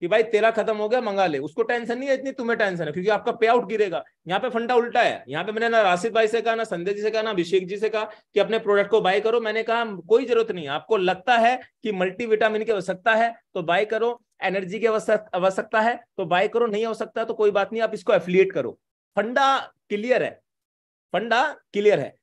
कि भाई तेरा खत्म हो गया मंगा ले, उसको टेंशन नहीं है इतनी, तुम्हें टेंशन है क्योंकि आपका पे आउट गिरेगा। यहाँ पे फंडा उल्टा है। यहाँ पे मैंने ना राशिद भाई से कहा, ना संजय जी से कहा, ना अभिषेक जी से कहा कि अपने प्रोडक्ट को बाय करो। मैंने कहा कोई जरूरत नहीं है, आपको लगता है कि मल्टीविटामिन की आवश्यकता है तो बाय करो, एनर्जी की आवश्यकता है तो बाय करो, नहीं हो सकता तो कोई बात नहीं, आप इसको एफिलिएट करो। फंडा क्लियर है, फंडा क्लियर है।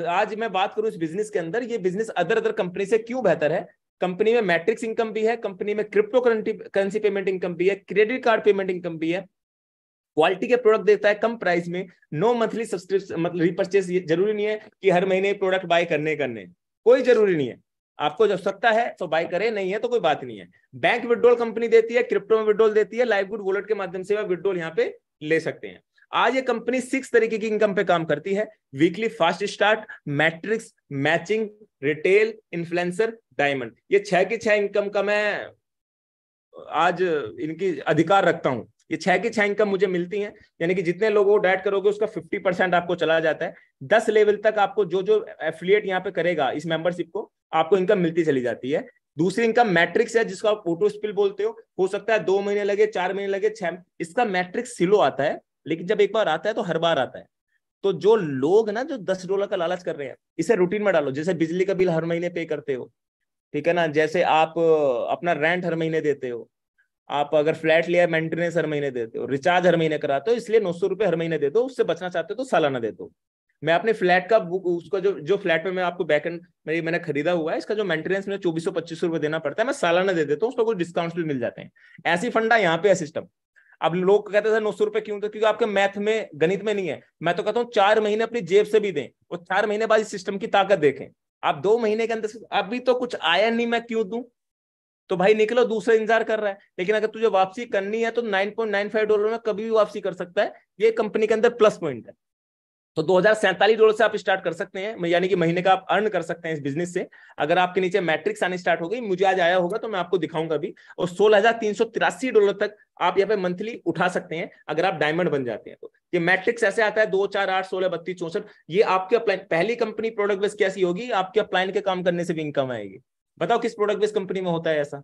आज मैं बात करूं इस बिजनेस के अंदर, ये बिजनेस अदर कंपनी से क्यों बेहतर है। कंपनी में मैट्रिक्स इनकम भी है, कंपनी में क्रिप्टो करेंसी पेमेंट इनकम भी है, क्रेडिट कार्ड पेमेंट इनकम भी है, क्वालिटी के प्रोडक्ट देता है कम प्राइस में, नो मंथली सब्सक्रिप्शन, मतलब रिपर्चेस जरूरी नहीं है कि हर महीने प्रोडक्ट बाय करने कोई जरूरी नहीं है। आपको जब सकता है तो बाय करें, नहीं है तो कोई बात नहीं है। बैंक विड्रॉल कंपनी देती है, क्रिप्टो में विड्रॉल देती है, लाइवगुड वॉलेट के माध्यम से आप विड्रॉल यहाँ पे ले सकते हैं। आज ये कंपनी 6 तरीके की इनकम पे काम करती है, weekly, fast start, matrix, matching, retail, influencer, diamond. ये 6 की 6 इनकम का मैं आज इनकी अधिकार रखता हूं। ये 6 की 6 इनकम मुझे मिलती हैं, यानी कि जितने लोगों को डाइट करोगे उसका 50% आपको चला जाता है। 10 लेवल तक आपको जो एफिलिएट यहाँ पे करेगा इस मेंबरशिप को, आपको इनकम मिलती चली जाती है। दूसरी इनकम मैट्रिक्स है, जिसको आप ऑटो स्पिल बोलते हो सकता है 2 महीने लगे, 4 महीने लगे, 6, इसका मैट्रिक्स स्लो आता है, लेकिन जब एक बार आता है तो हर बार आता है। तो जो लोग ना जो $10 का लालच कर रहे हैं, इसे रूटीन में डालो। जैसे बिजली का बिल हर महीने पे करते हो, ठीक है ना, जैसे आप अपना रेंट हर महीने देते हो, आप अगर फ्लैट लिया मेंटेनेंस हर महीने देते हो, रिचार्ज हर महीने कराते हो, इसलिए $900 हर महीने दे दो। उससे बचना चाहते हो तो सालाना दे दो। मैं अपने फ्लैट का बुक, उसका जो फ्लैट में मैं आपको बैकएंड मैंने खरीदा हुआ है, इसका जो मेंटेनेंस में 2425 रुपए देना पड़ता है, मैं सालाना दे देता हूँ, उसको कुछ डिस्काउंट भी मिल जाते हैं। ऐसी फंडा यहाँ पे है सिस्टम। अब लोग कहते थे $900 क्यों, तो क्योंकि आपके मैथ में, गणित में नहीं है। मैं तो कहता हूँ 4 महीने अपनी जेब से भी दें और 4 महीने बाद इस सिस्टम की ताकत देखें। आप 2 महीने के अंदर अभी तो कुछ आया नहीं, मैं क्यों दूं, तो भाई निकलो, दूसरा इंतजार कर रहा है। लेकिन अगर तुझे वापसी करनी है तो $9.95 में कभी भी वापसी कर सकता है। ये कंपनी के अंदर प्लस पॉइंट है। तो $2047 से आप स्टार्ट कर सकते हैं, यानी कि महीने का आप अर्न कर सकते हैं इस बिजनेस से। अगर आपके नीचे मैट्रिक्स आने स्टार्ट हो गई, मुझे आज आया होगा तो मैं आपको दिखाऊंगा भी, और $16,383 तक आप यहाँ पे मंथली उठा सकते हैं अगर आप डायमंड बन जाते हैं तो। ये मैट्रिक्स ऐसे आता है 2, 4, 8, 16, 32, 64। ये आपके अपलाइन, पहली कंपनी प्रोडक्ट बेस कैसी होगी, आपके अपलाइन के काम करने से भी इनकम आएगी। बताओ किस प्रोडक्ट बेस कंपनी में होता है ऐसा।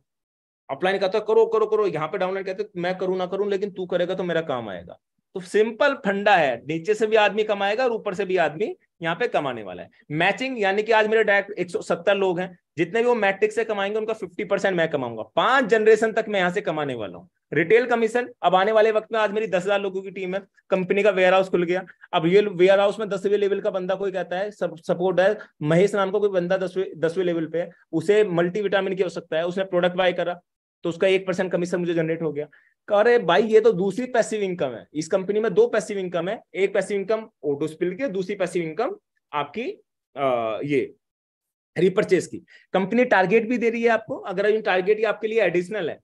अपलाइन कहता है करो करो करो, यहाँ पे डाउनलोड कहते मैं करूँ ना करूँ, लेकिन तू करेगा तो मेरा काम आएगा। तो सिंपल फंडा है, नीचे से भी आदमी कमाएगा और ऊपर से भी आदमी यहाँ पे कमाने वाला है। मैचिंग, यानी कि आज मेरे डायरेक्ट 170 लोग हैं, जितने भी वो मैट्रिक्स से कमाएंगे उनका 50% मैं कमाऊंगा। 5 जनरेशन तक मैं यहाँ से कमाने वाला हूँ। रिटेल कमीशन, अब आने वाले वक्त में, आज मेरी 10,000 लोगों की टीम है, कंपनी का वेयर हाउस खुल गया। अब ये वेयर हाउस में 10वें लेवल का बंदा कोई कहता है, सपोर्ट है, महेश नाम का कोई बंदा 10वें लेवल पे है, उसे मल्टीविटामिन की आवश्यकता है, उसने प्रोडक्ट बाय करा तो उसका 1% कमीशन मुझे जनरेट हो गया। अरे भाई ये तो दूसरी पैसिव इनकम है। इस कंपनी में 2 पैसिव इनकम है, एक पैसिव इनकम ऑटो स्पिल की, दूसरी पैसिव इनकम आपकी ये रिपर्चेस की। कंपनी टारगेट भी दे रही है आपको, अगर ये टारगेट ही आपके लिए एडिशनल है,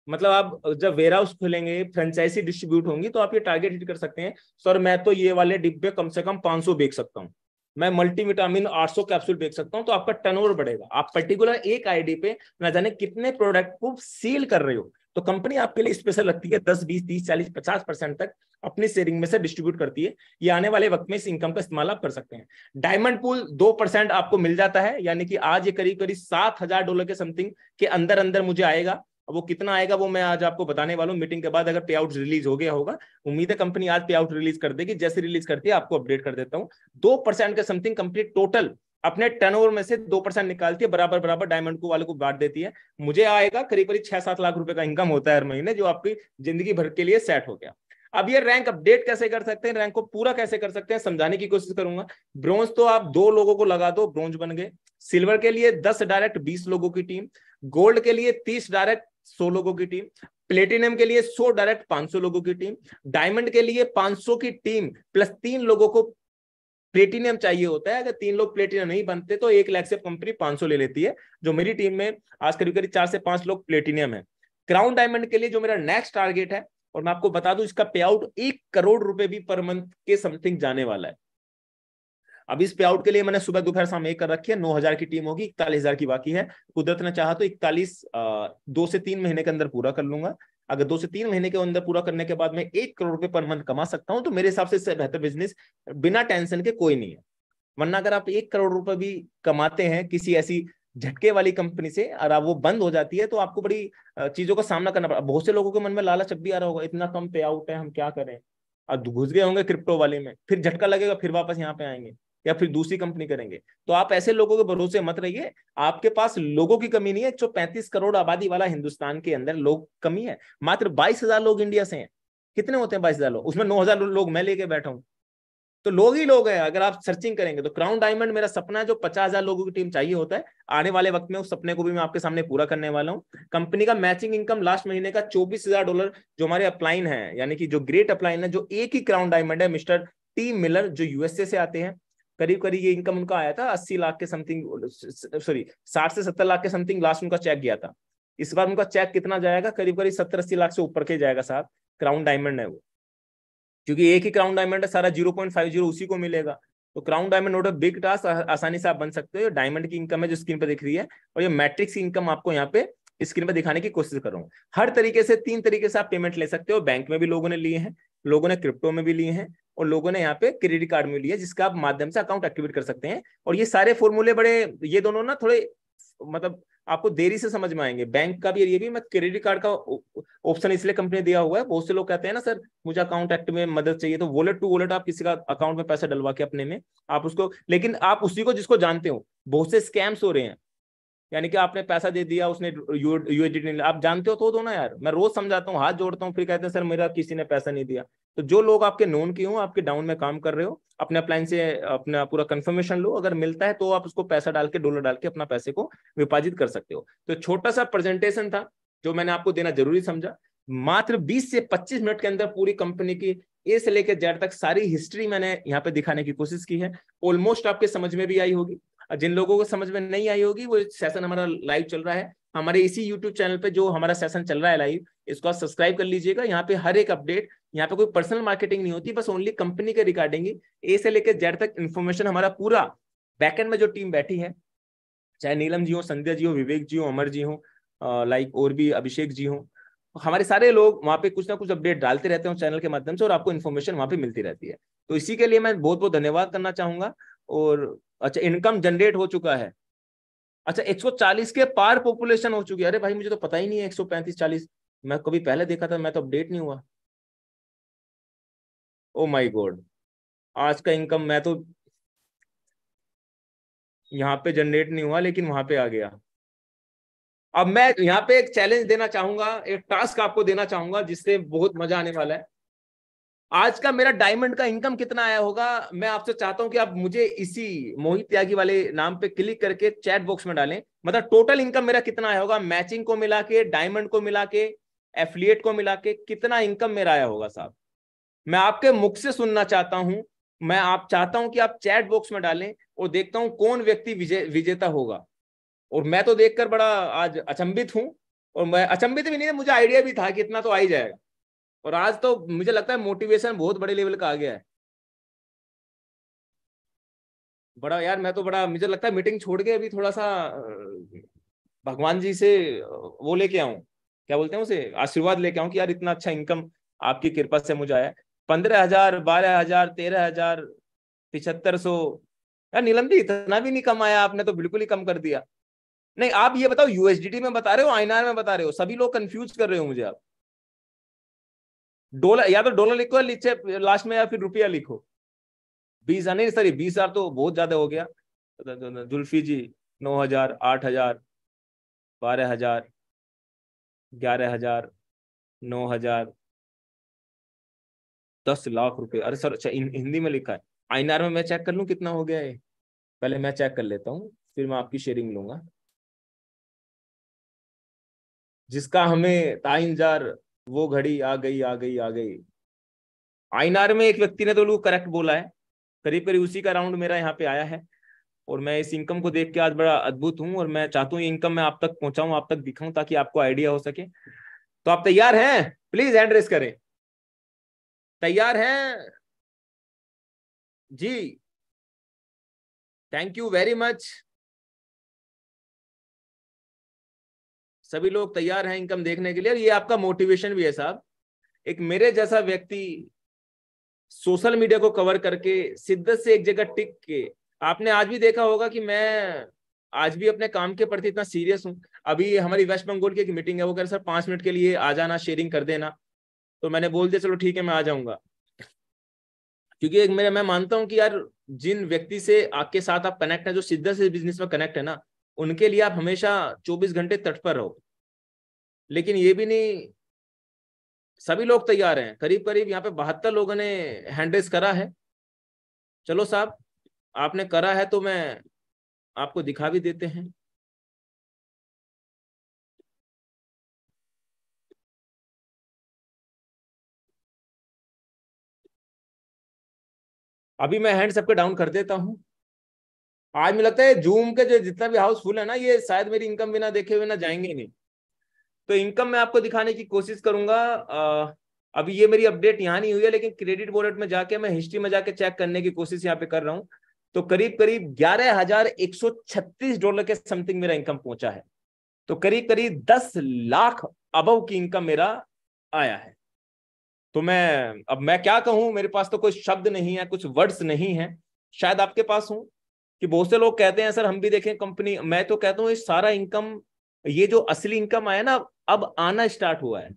मतलब आप जब वेयर हाउस खोलेंगे, फ्रेंचाइजी डिस्ट्रीब्यूट होंगी, तो आप ये टारगेट हिट कर सकते हैं। सर मैं तो ये वाले डिब्बे कम से कम 500 बेच सकता हूँ, मैं मल्टीविटामिन 800 कैप्सूल बेच सकता हूं, तो आपका टर्नओवर बढ़ेगा। आप पर्टिकुलर एक आईडी पे ना जाने कितने प्रोडक्ट को सील कर रहे हो, तो कंपनी आपके लिए स्पेशल रखती है 10, 20, 30, 40, 50% तक अपनी शेयरिंग में से डिस्ट्रीब्यूट करती है। ये आने वाले वक्त में इस इनकम का इस्तेमाल आप कर सकते हैं। डायमंड पूल 2% आपको मिल जाता है, यानी कि आज ये करीब करीब $7,000 के समथिंग के अंदर अंदर मुझे आएगा। वो कितना आएगा वो मैं आज आपको बताने वाला हूँ मीटिंग के बाद, अगर पे आउट रिलीज हो गया होगा। उम्मीद है कंपनी आज पे आउट रिलीज कर देगी, जैसे रिलीज करती है आपको अपडेट कर देता हूँ। 2% के समथिंग कंप्लीट टोटल अपने टर्नओवर में से 2% निकालती है, बराबर बराबर डायमंड को वाले को बांट देती है। मुझे आएगा करीब करीब 6-7 लाख रुपए का इनकम होता है हर महीने, जो आपकी जिंदगी भर के लिए सेट हो गया। अब ये रैंक अपडेट कैसे कर सकते हैं, रैंक को पूरा कैसे कर सकते हैं, समझाने की कोशिश करूंगा। ब्रोंज तो आप 2 लोगों को लगा दो, ब्रोंज बन गए। सिल्वर के लिए 10 डायरेक्ट 20 लोगों की टीम, गोल्ड के लिए 30 डायरेक्ट 100 लोगों की टीम, प्लेटिनम के लिए 100 डायरेक्ट 500 लोगों की टीम, डायमंड के लिए 500 की टीम प्लस 3 लोगों को प्लेटिनियम चाहिए होता है। अगर 3 लोग प्लेटिनियम नहीं बनते तो 1 लाख से कंपनी 500 ले लेती है, जो मेरी टीम में आज करीब करीब 4 से 5 लोग प्लेटिनियम है। क्राउन डायमंड के लिए जो मेरा नेक्स्ट टारगेट है, और मैं आपको बता दूं इसका पे आउट 1 करोड़ रुपए भी पर मंथ के समथिंग जाने वाला है। अब इस पे आउट के लिए मैंने सुबह दोपहर शाम एक कर रखी है। 9,000 की टीम होगी, 41,000 की बाकी है। कुदरत ने चाहा तो 41 2 से 3 महीने के अंदर पूरा कर लूंगा। अगर 2 से 3 महीने के अंदर पूरा करने के बाद मैं 1 करोड़ रुपए पर मंथ कमा सकता हूं, तो मेरे हिसाब से इससे बेहतर बिजनेस बिना टेंशन के कोई नहीं है। वरना अगर आप 1 करोड़ रुपए भी कमाते हैं किसी ऐसी झटके वाली कंपनी से और आप वो बंद हो जाती है, तो आपको बड़ी चीजों का सामना करना पड़ा। बहुत से लोगों के मन में लालच अब भी आ रहा होगा, इतना कम पे आउट है, हम क्या करें। अब घुस गए होंगे क्रिप्टो वाले में, फिर झटका लगेगा, फिर वापस यहाँ पे आएंगे या फिर दूसरी कंपनी करेंगे। तो आप ऐसे लोगों के भरोसे मत रहिए। आपके पास लोगों की कमी नहीं है। 135 करोड़ आबादी वाला हिंदुस्तान के अंदर लोग कमी है। मात्र 22,000 लोग इंडिया से हैं। कितने होते हैं 22,000 लोग? उसमें 9,000 लोग मैं लेके बैठा हूं, तो लोग ही लोग हैं। अगर आप सर्चिंग करेंगे तो क्राउन डायमंड मेरा सपना है, जो 50,000 लोगों की टीम चाहिए होता है। आने वाले वक्त में उस सपने को भी मैं आपके सामने पूरा करने वाला हूँ। कंपनी का मैचिंग इनकम लास्ट महीने का $24,000 जो हमारे अपलाइन है, यानी कि जो ग्रेट अपलाइन है, जो एक ही क्राउन डायमंड है, मिस्टर टी मिलर, जो यूएसए से आते हैं। करीब करीब ये इनकम उनका आया था 80 लाख के समथिंग, सॉरी 60 से 70 लाख के समथिंग लास्ट उनका चेक गया था। इस बार उनका चेक कितना जाएगा? करीब करीब 70-80 लाख से ऊपर के जाएगा साहब। क्राउन डायमंड है वो, क्योंकि एक ही क्राउन डायमंड है, सारा 0.50 उसी को मिलेगा। तो crown diamond note big task, आसानी से आप बन सकते हो। डायमंड की इनकम है जो स्क्रीन पर दिख रही है, और ये मैट्रिक्स की इनकम आपको यहाँ पे स्क्रीन पर दिखाने की कोशिश कर रहा हूँ। हर तरीके से 3 तरीके से आप पेमेंट ले सकते हो। बैंक में भी लोगों ने लिए हैं, लोगों ने क्रिप्टो में भी लिए हैं, और लोगों ने यहाँ पे क्रेडिट कार्ड में लिए, जिसका आप माध्यम से अकाउंट एक्टिवेट कर सकते हैं। और ये सारे फॉर्मूले बड़े, ये दोनों ना थोड़े मतलब आपको देरी से समझ में आएंगे। बैंक का भी, ये भी, मैं क्रेडिट कार्ड का ऑप्शन इसलिए कंपनी दिया हुआ है। बहुत से लोग कहते हैं ना सर मुझे अकाउंट एक्ट में मदद चाहिए, तो वॉलेट टू वॉलेट आप किसी का अकाउंट में पैसा डलवा के अपने में आप उसको, लेकिन आप उसी को जिसको जानते हो। बहुत से स्कैम्स हो रहे हैं, यानी कि आपने पैसा दे दिया, उसने यूएसडी आप जानते हो तो दो ना यार। मैं रोज समझाता हूँ, हाथ जोड़ता हूँ, फिर कहते हैं सर मेरा किसी ने पैसा नहीं दिया। तो जो लोग आपके नोन की हो, आपके डाउन में काम कर रहे हो, अपने अपलाइन से अपना पूरा कंफर्मेशन लो। अगर मिलता है तो आप उसको पैसा डाल के, डॉलर डाल के अपना पैसे को विभाजित कर सकते हो। तो छोटा सा प्रेजेंटेशन था जो मैंने आपको देना जरूरी समझा। मात्र 20 से 25 मिनट के अंदर पूरी कंपनी की ए से लेकर जेड तक सारी हिस्ट्री मैंने यहाँ पे दिखाने की कोशिश की है। ऑलमोस्ट आपके समझ में भी आई होगी। जिन लोगों को समझ में नहीं आई होगी, वो सेशन हमारा लाइव चल रहा है हमारे इसी यूट्यूब चैनल पे, जो हमारा सेशन चल रहा है लाइव, इसको आप सब्सक्राइब कर लीजिएगा। यहाँ पे हर एक अपडेट, यहाँ पे कोई पर्सनल मार्केटिंग नहीं होती, बस ओनली कंपनी के रिगार्डिंग ही ए से लेकर जेड तक इन्फॉर्मेशन हमारा पूरा बैकएंड में जो टीम बैठी है, चाहे नीलम जी हो, संध्या जी हो, विवेक जी हो, अमर जी हो, लाइक और भी अभिषेक जी हो, हमारे सारे लोग वहाँ पे कुछ ना कुछ अपडेट डालते रहते हैं चैनल के माध्यम से, और आपको इन्फॉर्मेशन वहाँ पे मिलती रहती है। तो इसी के लिए मैं बहुत बहुत धन्यवाद करना चाहूंगा। और अच्छा, इनकम जनरेट हो चुका है। अच्छा, 140 के पार पॉपुलेशन हो चुकी है। अरे भाई मुझे तो पता ही नहीं है 135-40, मैं कभी पहले देखा था, मैं तो अपडेट नहीं हुआ। ओ माय गॉड, आज का इनकम मैं तो यहाँ पे जनरेट नहीं हुआ, लेकिन वहां पे आ गया। अब मैं यहाँ पे एक चैलेंज देना चाहूंगा, एक टास्क आपको देना चाहूंगा, जिससे बहुत मजा आने वाला है। आज का मेरा डायमंड का इनकम कितना आया होगा, मैं आपसे चाहता हूं कि आप मुझे इसी मोहित त्यागी वाले नाम पे क्लिक करके चैट बॉक्स में डालें। मतलब टोटल इनकम मेरा कितना आया होगा, मैचिंग को मिला के, डायमंड को मिला के, एफिलिएट को मिला के, कितना इनकम मेरा आया होगा साहब। मैं आपके मुख से सुनना चाहता हूं। मैं आप चाहता हूं कि आप चैट बॉक्स में डालें, और देखता हूं कौन व्यक्ति विजेता होगा। और मैं तो देखकर बड़ा आज अचंभित हूं, और मैं अचंभित भी नहीं, मुझे आइडिया भी था कि इतना तो आ ही जाएगा। और आज तो मुझे लगता है मोटिवेशन बहुत बड़े लेवल का आ गया है। बड़ा यार, मैं तो बड़ा, मुझे लगता है मीटिंग छोड़ के अभी थोड़ा सा भगवान जी से वो लेके आऊं, क्या बोलते हैं उसे, आशीर्वाद लेके आऊं कि यार इतना अच्छा इनकम आपकी कृपा से मुझे आया। 15,000, 12,000, 13,000, 7,500। यार नीलम जी इतना भी नहीं कमाया आपने, तो बिल्कुल ही कम कर दिया। नहीं आप ये बताओ यूएसडीटी में बता रहे हो आईएनआर में बता रहे हो? सभी लोग कंफ्यूज कर रहे हो मुझे आप। डॉलर, या तो डॉलर लिखो नीचे लास्ट में, या फिर रुपया लिखो। 20,000 नहीं सर, 20,000 तो बहुत ज्यादा हो गया। जुल्फी जी 9,000, 8,000, 12,000, 11,000, 9,000, 10 लाख रुपए। अरे सर अच्छा हिंदी में लिखा है। आईएनआर में मैं चेक कर लूं कितना हो गया है? पहले मैं चेक कर लेता हूँ, फिर मैं आपकी शेयरिंग लूंगा। जिसका हमें ताइन जार, वो घड़ी आ गई आ गई आ गई। आईएनआर में एक व्यक्ति ने तो करेक्ट बोला है, करीब करीब उसी का राउंड मेरा यहाँ पे आया है। और मैं इस इनकम को देख के आज बड़ा अद्भुत हूँ, और मैं चाहता हूँ ये इनकम मैं आप तक पहुंचाऊं, आप तक दिखाऊं, ताकि आपको आइडिया हो सके। तो आप तैयार हैं? प्लीज हैंड रेस करें। तैयार हैं जी? Thank you very much. सभी लोग तैयार हैं इनकम देखने के लिए। ये आपका मोटिवेशन भी है साहब। एक मेरे जैसा व्यक्ति सोशल मीडिया को कवर करके शिद्दत से एक जगह टिक के, आपने आज भी देखा होगा कि मैं आज भी अपने काम के प्रति इतना सीरियस हूँ। अभी हमारी वेस्ट बंगाल की एक मीटिंग है, वो कह रहे सर 5 मिनट के लिए आ जाना, शेयरिंग कर देना। तो मैंने बोल दिया चलो ठीक है मैं आ जाऊंगा। क्योंकि एक मैं मानता हूं कि यार जिन व्यक्ति से आपके साथ आप कनेक्ट है, जो शिद्दत से बिजनेस में कनेक्ट है ना, उनके लिए आप हमेशा 24 घंटे तत्पर रहो। लेकिन ये भी नहीं सभी लोग तैयार हैं। करीब करीब यहाँ पे 72 लोगों ने हैंड रेस करा है। चलो साहब आपने करा है तो मैं आपको दिखा भी देते हैं। अभी मैं हैंड सबके डाउन कर देता हूं। आज मुझे लगता है जूम के जो जितना भी हाउसफुल है ना, ये शायद मेरी इनकम बिना देखे हुए ना जाएंगे नहीं। तो इनकम मैं आपको दिखाने की कोशिश करूंगा। अभी ये मेरी अपडेट यहाँ नहीं हुई है, लेकिन क्रेडिट वॉलेट में जाके मैं हिस्ट्री में जाके चेक करने की कोशिश यहाँ पे कर रहा हूँ। तो करीब करीब $11,136 के समथिंग मेरा इनकम पहुंचा है। तो करीब करीब 10 लाख अबव की इनकम मेरा आया है। तो मैं क्या कहूं, मेरे पास तो कोई शब्द नहीं है, कुछ वर्ड्स नहीं है। शायद आपके पास हो कि बहुत से लोग कहते हैं सर हम भी देखें कंपनी। मैं तो कहता हूँ ये सारा इनकम, ये जो असली इनकम आया ना, अब आना स्टार्ट हुआ है।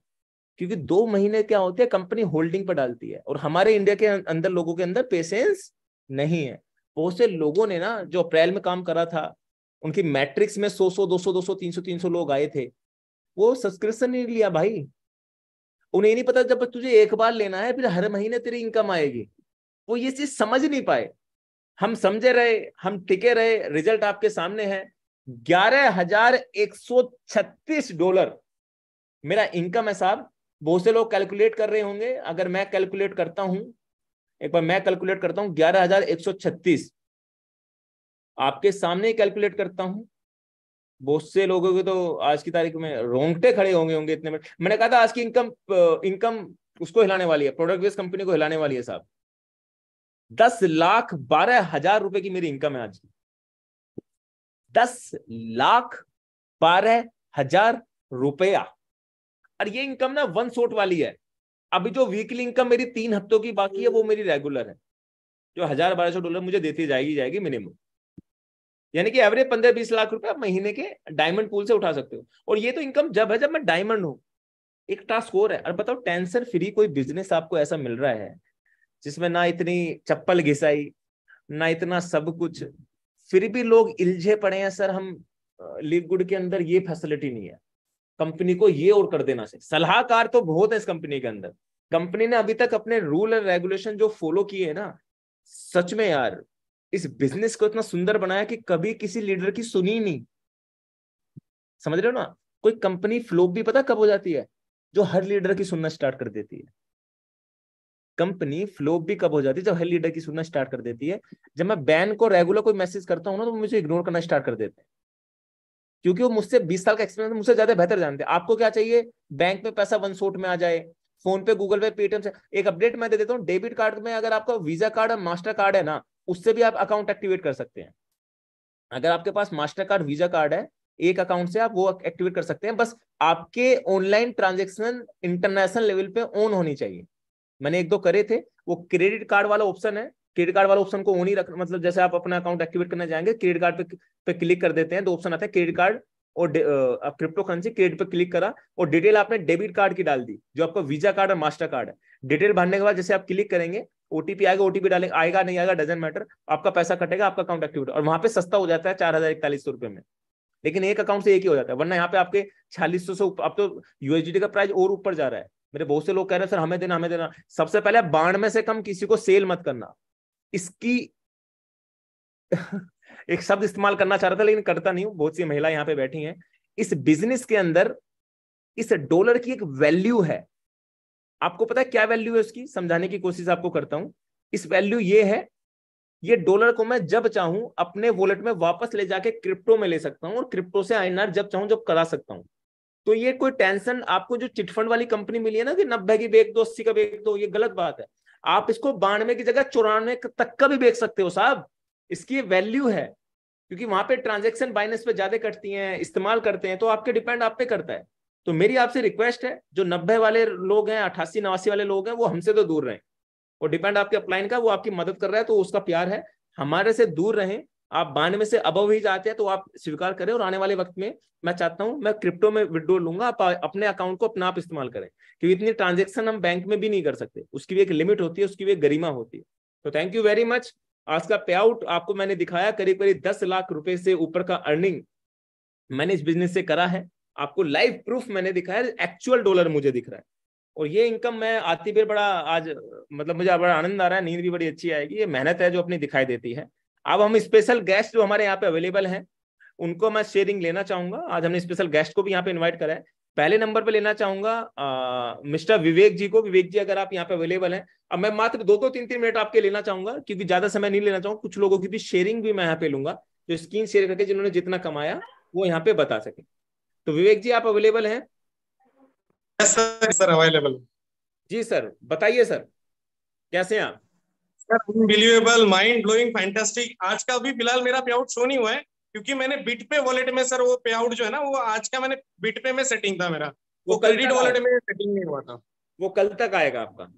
क्योंकि 2 महीने क्या होते हैं, कंपनी होल्डिंग पर डालती है, और हमारे इंडिया के अंदर लोगों के अंदर पेशेंस नहीं है। बहुत से लोगों ने ना जो अप्रैल में काम करा था, उनकी मैट्रिक्स में 100 200 200 300 300 लोग आए थे, वो सब्सक्रिप्शन नहीं लिया भाई। उन्हें नहीं पता जब तुझे एक बार लेना है फिर हर महीने तेरी इनकम आएगी। वो ये चीज समझ नहीं पाए। हम समझे रहे, हम टिके रहे, रिजल्ट आपके सामने है। $11,136 मेरा इनकम है साहब। बहुत से लोग कैलकुलेट कर रहे होंगे, अगर मैं कैलकुलेट करता हूं, एक बार मैं कैलकुलेट करता हूं, 11,136 आपके सामने ही कैलकुलेट करता हूं। बहुत से लोगों के तो आज की तारीख में रोंगटे खड़े होंगे इतने में। मैंने कहा था आज की इनकम उसको हिलाने वाली है, प्रोडक्ट बेस्ड कंपनी को हिलाने वाली है साहब। 10,12,000 रुपए की मेरी इनकम है आज। 10,12,000 रुपया। और ये इनकम ना 1 शॉट वाली है। अभी जो वीकली इनकम मेरी 3 हफ्तों की बाकी है, वो मेरी रेगुलर है, जो $1,000-1,200 मुझे देती जाएगी मिनिमम। यानी कि एवरेज 15-20 लाख रुपए आप महीने के डायमंड पूल से उठा सकते हो। और ये तो इनकम जब है जब मैं डायमंड हूं। एक टास्क और है, और बताओ टेंशन फ्री कोई बिजनेस आपको ऐसा मिल रहा है जिसमें ना इतनी चप्पल घिसाई, ना इतना सब कुछ, फिर भी लोग इलझे पड़े हैं सर हम लिव गुड के अंदर ये फैसिलिटी नहीं है, कंपनी को ये और कर देना चाहिए। सलाहकार तो बहुत है इस कंपनी के अंदर। कंपनी ने अभी तक अपने रूल एंड रेगुलेशन जो फॉलो किए है ना, सच में यार इस बिजनेस को इतना सुंदर बनाया कि कभी किसी लीडर की सुनी नहीं। समझ रहे हो ना? कोई कंपनी फ्लॉप भी पता कब हो जाती है? जो हर लीडर की सुनना स्टार्ट कर देती है। कंपनी फ्लॉप भी कब हो जाती है? जब हर लीडर की सुनना स्टार्ट कर देती है। जब मैं बैन को रेगुलर कोई मैसेज करता हूं ना, तो मुझे इग्नोर करना स्टार्ट कर देते हैं, क्योंकि वो मुझसे 20 साल का एक्सपीरियंस, मुझसे ज्यादा बेहतर जानते हैं। आपको क्या चाहिए? बैंक में पैसा 1 शॉट में आ जाए, फोन पे, गूगल पे, पेटीएम से। एक अपडेट मैं दे देता हूँ, डेबिट कार्ड में अगर आपका वीजा कार्ड और मास्टर कार्ड है ना, उससे भी आप अकाउंट एक्टिवेट कर सकते हैं। अगर आपके पास मास्टर कार्ड, वीजा कार्ड है, एक अकाउंट से आप वो एक्टिवेट कर सकते हैं। बस आपके ऑनलाइन ट्रांजेक्शन इंटरनेशनल लेवल पे ऑन होनी चाहिए। मैंने एक दो करे थे, वो क्रेडिट कार्ड वाला ऑप्शन है, क्रेडिट कार्ड वाला ऑप्शन को ऑन ही रखना, मतलब जैसे आप अपना अकाउंट एक्टिवेट करना जाएंगे, क्रेडिट कार्ड पे क्लिक कर देते हैं, तो ऑप्शन आता है क्रेडिट कार्ड और क्रिप्टो करेंसी, क्रेडिट पे क्लिक करा और डिटेल आपने डेबिट कार्ड की डाल दी, जो आपका वीजा कार्ड और मास्टर कार्ड है। डिटेल भरने के बाद जैसे आप क्लिक करेंगे, ओटीपी आएगा, ओटीपी डालेंगे, आएगा नहीं आएगा डजंट मैटर, आपका पैसा कटेगा, आपका अकाउंट एक्टिवेट, और वहां पे सस्ता हो जाता है 4041 रुपए में। लेकिन एक अकाउंट से एक ही हो जाता है, वरना यहाँ पे आपके 4600 से अब तो यूएसडीटी का प्राइस और ऊपर जा रहा है। मेरे बहुत से लोग कह रहे हैं सर हमें देना हमें देना। सबसे पहले 92 से कम किसी को सेल मत करना। इसकी एक शब्द इस्तेमाल करना चाह रहा था लेकिन करता नहीं हूं, बहुत सी महिला यहाँ पे बैठी हैं। इस बिजनेस के अंदर इस डॉलर की एक वैल्यू है। आपको पता है क्या वैल्यू है उसकी, समझाने की कोशिश आपको करता हूं। इस वैल्यू ये है, ये डॉलर को मैं जब चाहूं अपने वॉलेट में वापस ले जाके क्रिप्टो में ले सकता हूं, और क्रिप्टो से आईएनआर जब चाहूं जब करा सकता हूं। तो ये कोई टेंशन आपको जो चिटफंड वाली कंपनी मिली है ना कि 90 की बेच दो, 80 का बेच दो, ये गलत बात है। आप इसको 92 की जगह 94 तक का भी बेच सकते हो साहब। इसकी वैल्यू है, क्योंकि वहां पे ट्रांजेक्शन बाइनेंस पे ज्यादा कटती हैं, इस्तेमाल करते हैं, तो आपके डिपेंड आप पे करता है। तो मेरी आपसे रिक्वेस्ट है, जो 90 वाले लोग हैं, 88 89 वाले लोग हैं, वो हमसे तो दूर रहें। और डिपेंड आपके अपलाइन का, वो आपकी मदद कर रहा है तो उसका प्यार है, हमारे से दूर रहें। आप 92 से अबव ही जाते हैं तो आप स्वीकार करें, और आने वाले वक्त में मैं चाहता हूं मैं क्रिप्टो में विड्रॉल लूंगा, आप अपने अकाउंट को अपना आप इस्तेमाल करें, क्योंकि इतनी ट्रांजेक्शन हम बैंक में भी नहीं कर सकते, उसकी भी एक लिमिट होती है, उसकी भी एक गरिमा होती है। तो थैंक यू वेरी मच। आज का पे आउट आपको मैंने दिखाया, करीब करीब 10 लाख रुपए से ऊपर का अर्निंग मैंने इस बिजनेस से करा है। आपको लाइव प्रूफ मैंने दिखाया, एक्चुअल डॉलर मुझे दिख रहा है, और ये इनकम मैं आती भी बड़ा आज मतलब मुझे बड़ा आनंद आ रहा है, नींद भी बड़ी अच्छी आएगी। ये मेहनत है जो अपनी दिखाई देती है। अब हम स्पेशल गेस्ट जो हमारे यहाँ पे अवेलेबल हैं उनको मैं शेयरिंग लेना चाहूंगा। आज हमने स्पेशल गेस्ट को भी यहाँ पे इनवाइट करा है। पहले नंबर पे लेना चाहूंगा मिस्टर विवेक जी को। विवेक जी अगर आप यहाँ पे अवेलेबल हैं, अब मैं मात्र 2-3 मिनट आपके लेना चाहूंगा, क्योंकि ज्यादा समय नहीं लेना चाहूंगा। कुछ लोगों की भी शेयरिंग भी मैं यहाँ पे लूंगा, जो स्क्रीन शेयर करके जिन्होंने जितना कमाया वो यहाँ पे बता सके। तो विवेक जी आप अवेलेबल हैं? Yes sir available. जी सर, बताइए सर कैसे हैं आप? Sir unbelievable, mind blowing, fantastic. आज का भी फिलहाल मेरा पे आउट शो नहीं हुआ है, क्योंकि मैंने बिटपे वॉलेट में सर वो पे आउट जो है ना, वो आज का मैंने बिटपे में सेटिंग था मेरा, वो क्रेडिट वॉलेट में सेटिंग नहीं हुआ था। वो कल तक आएगा आपका?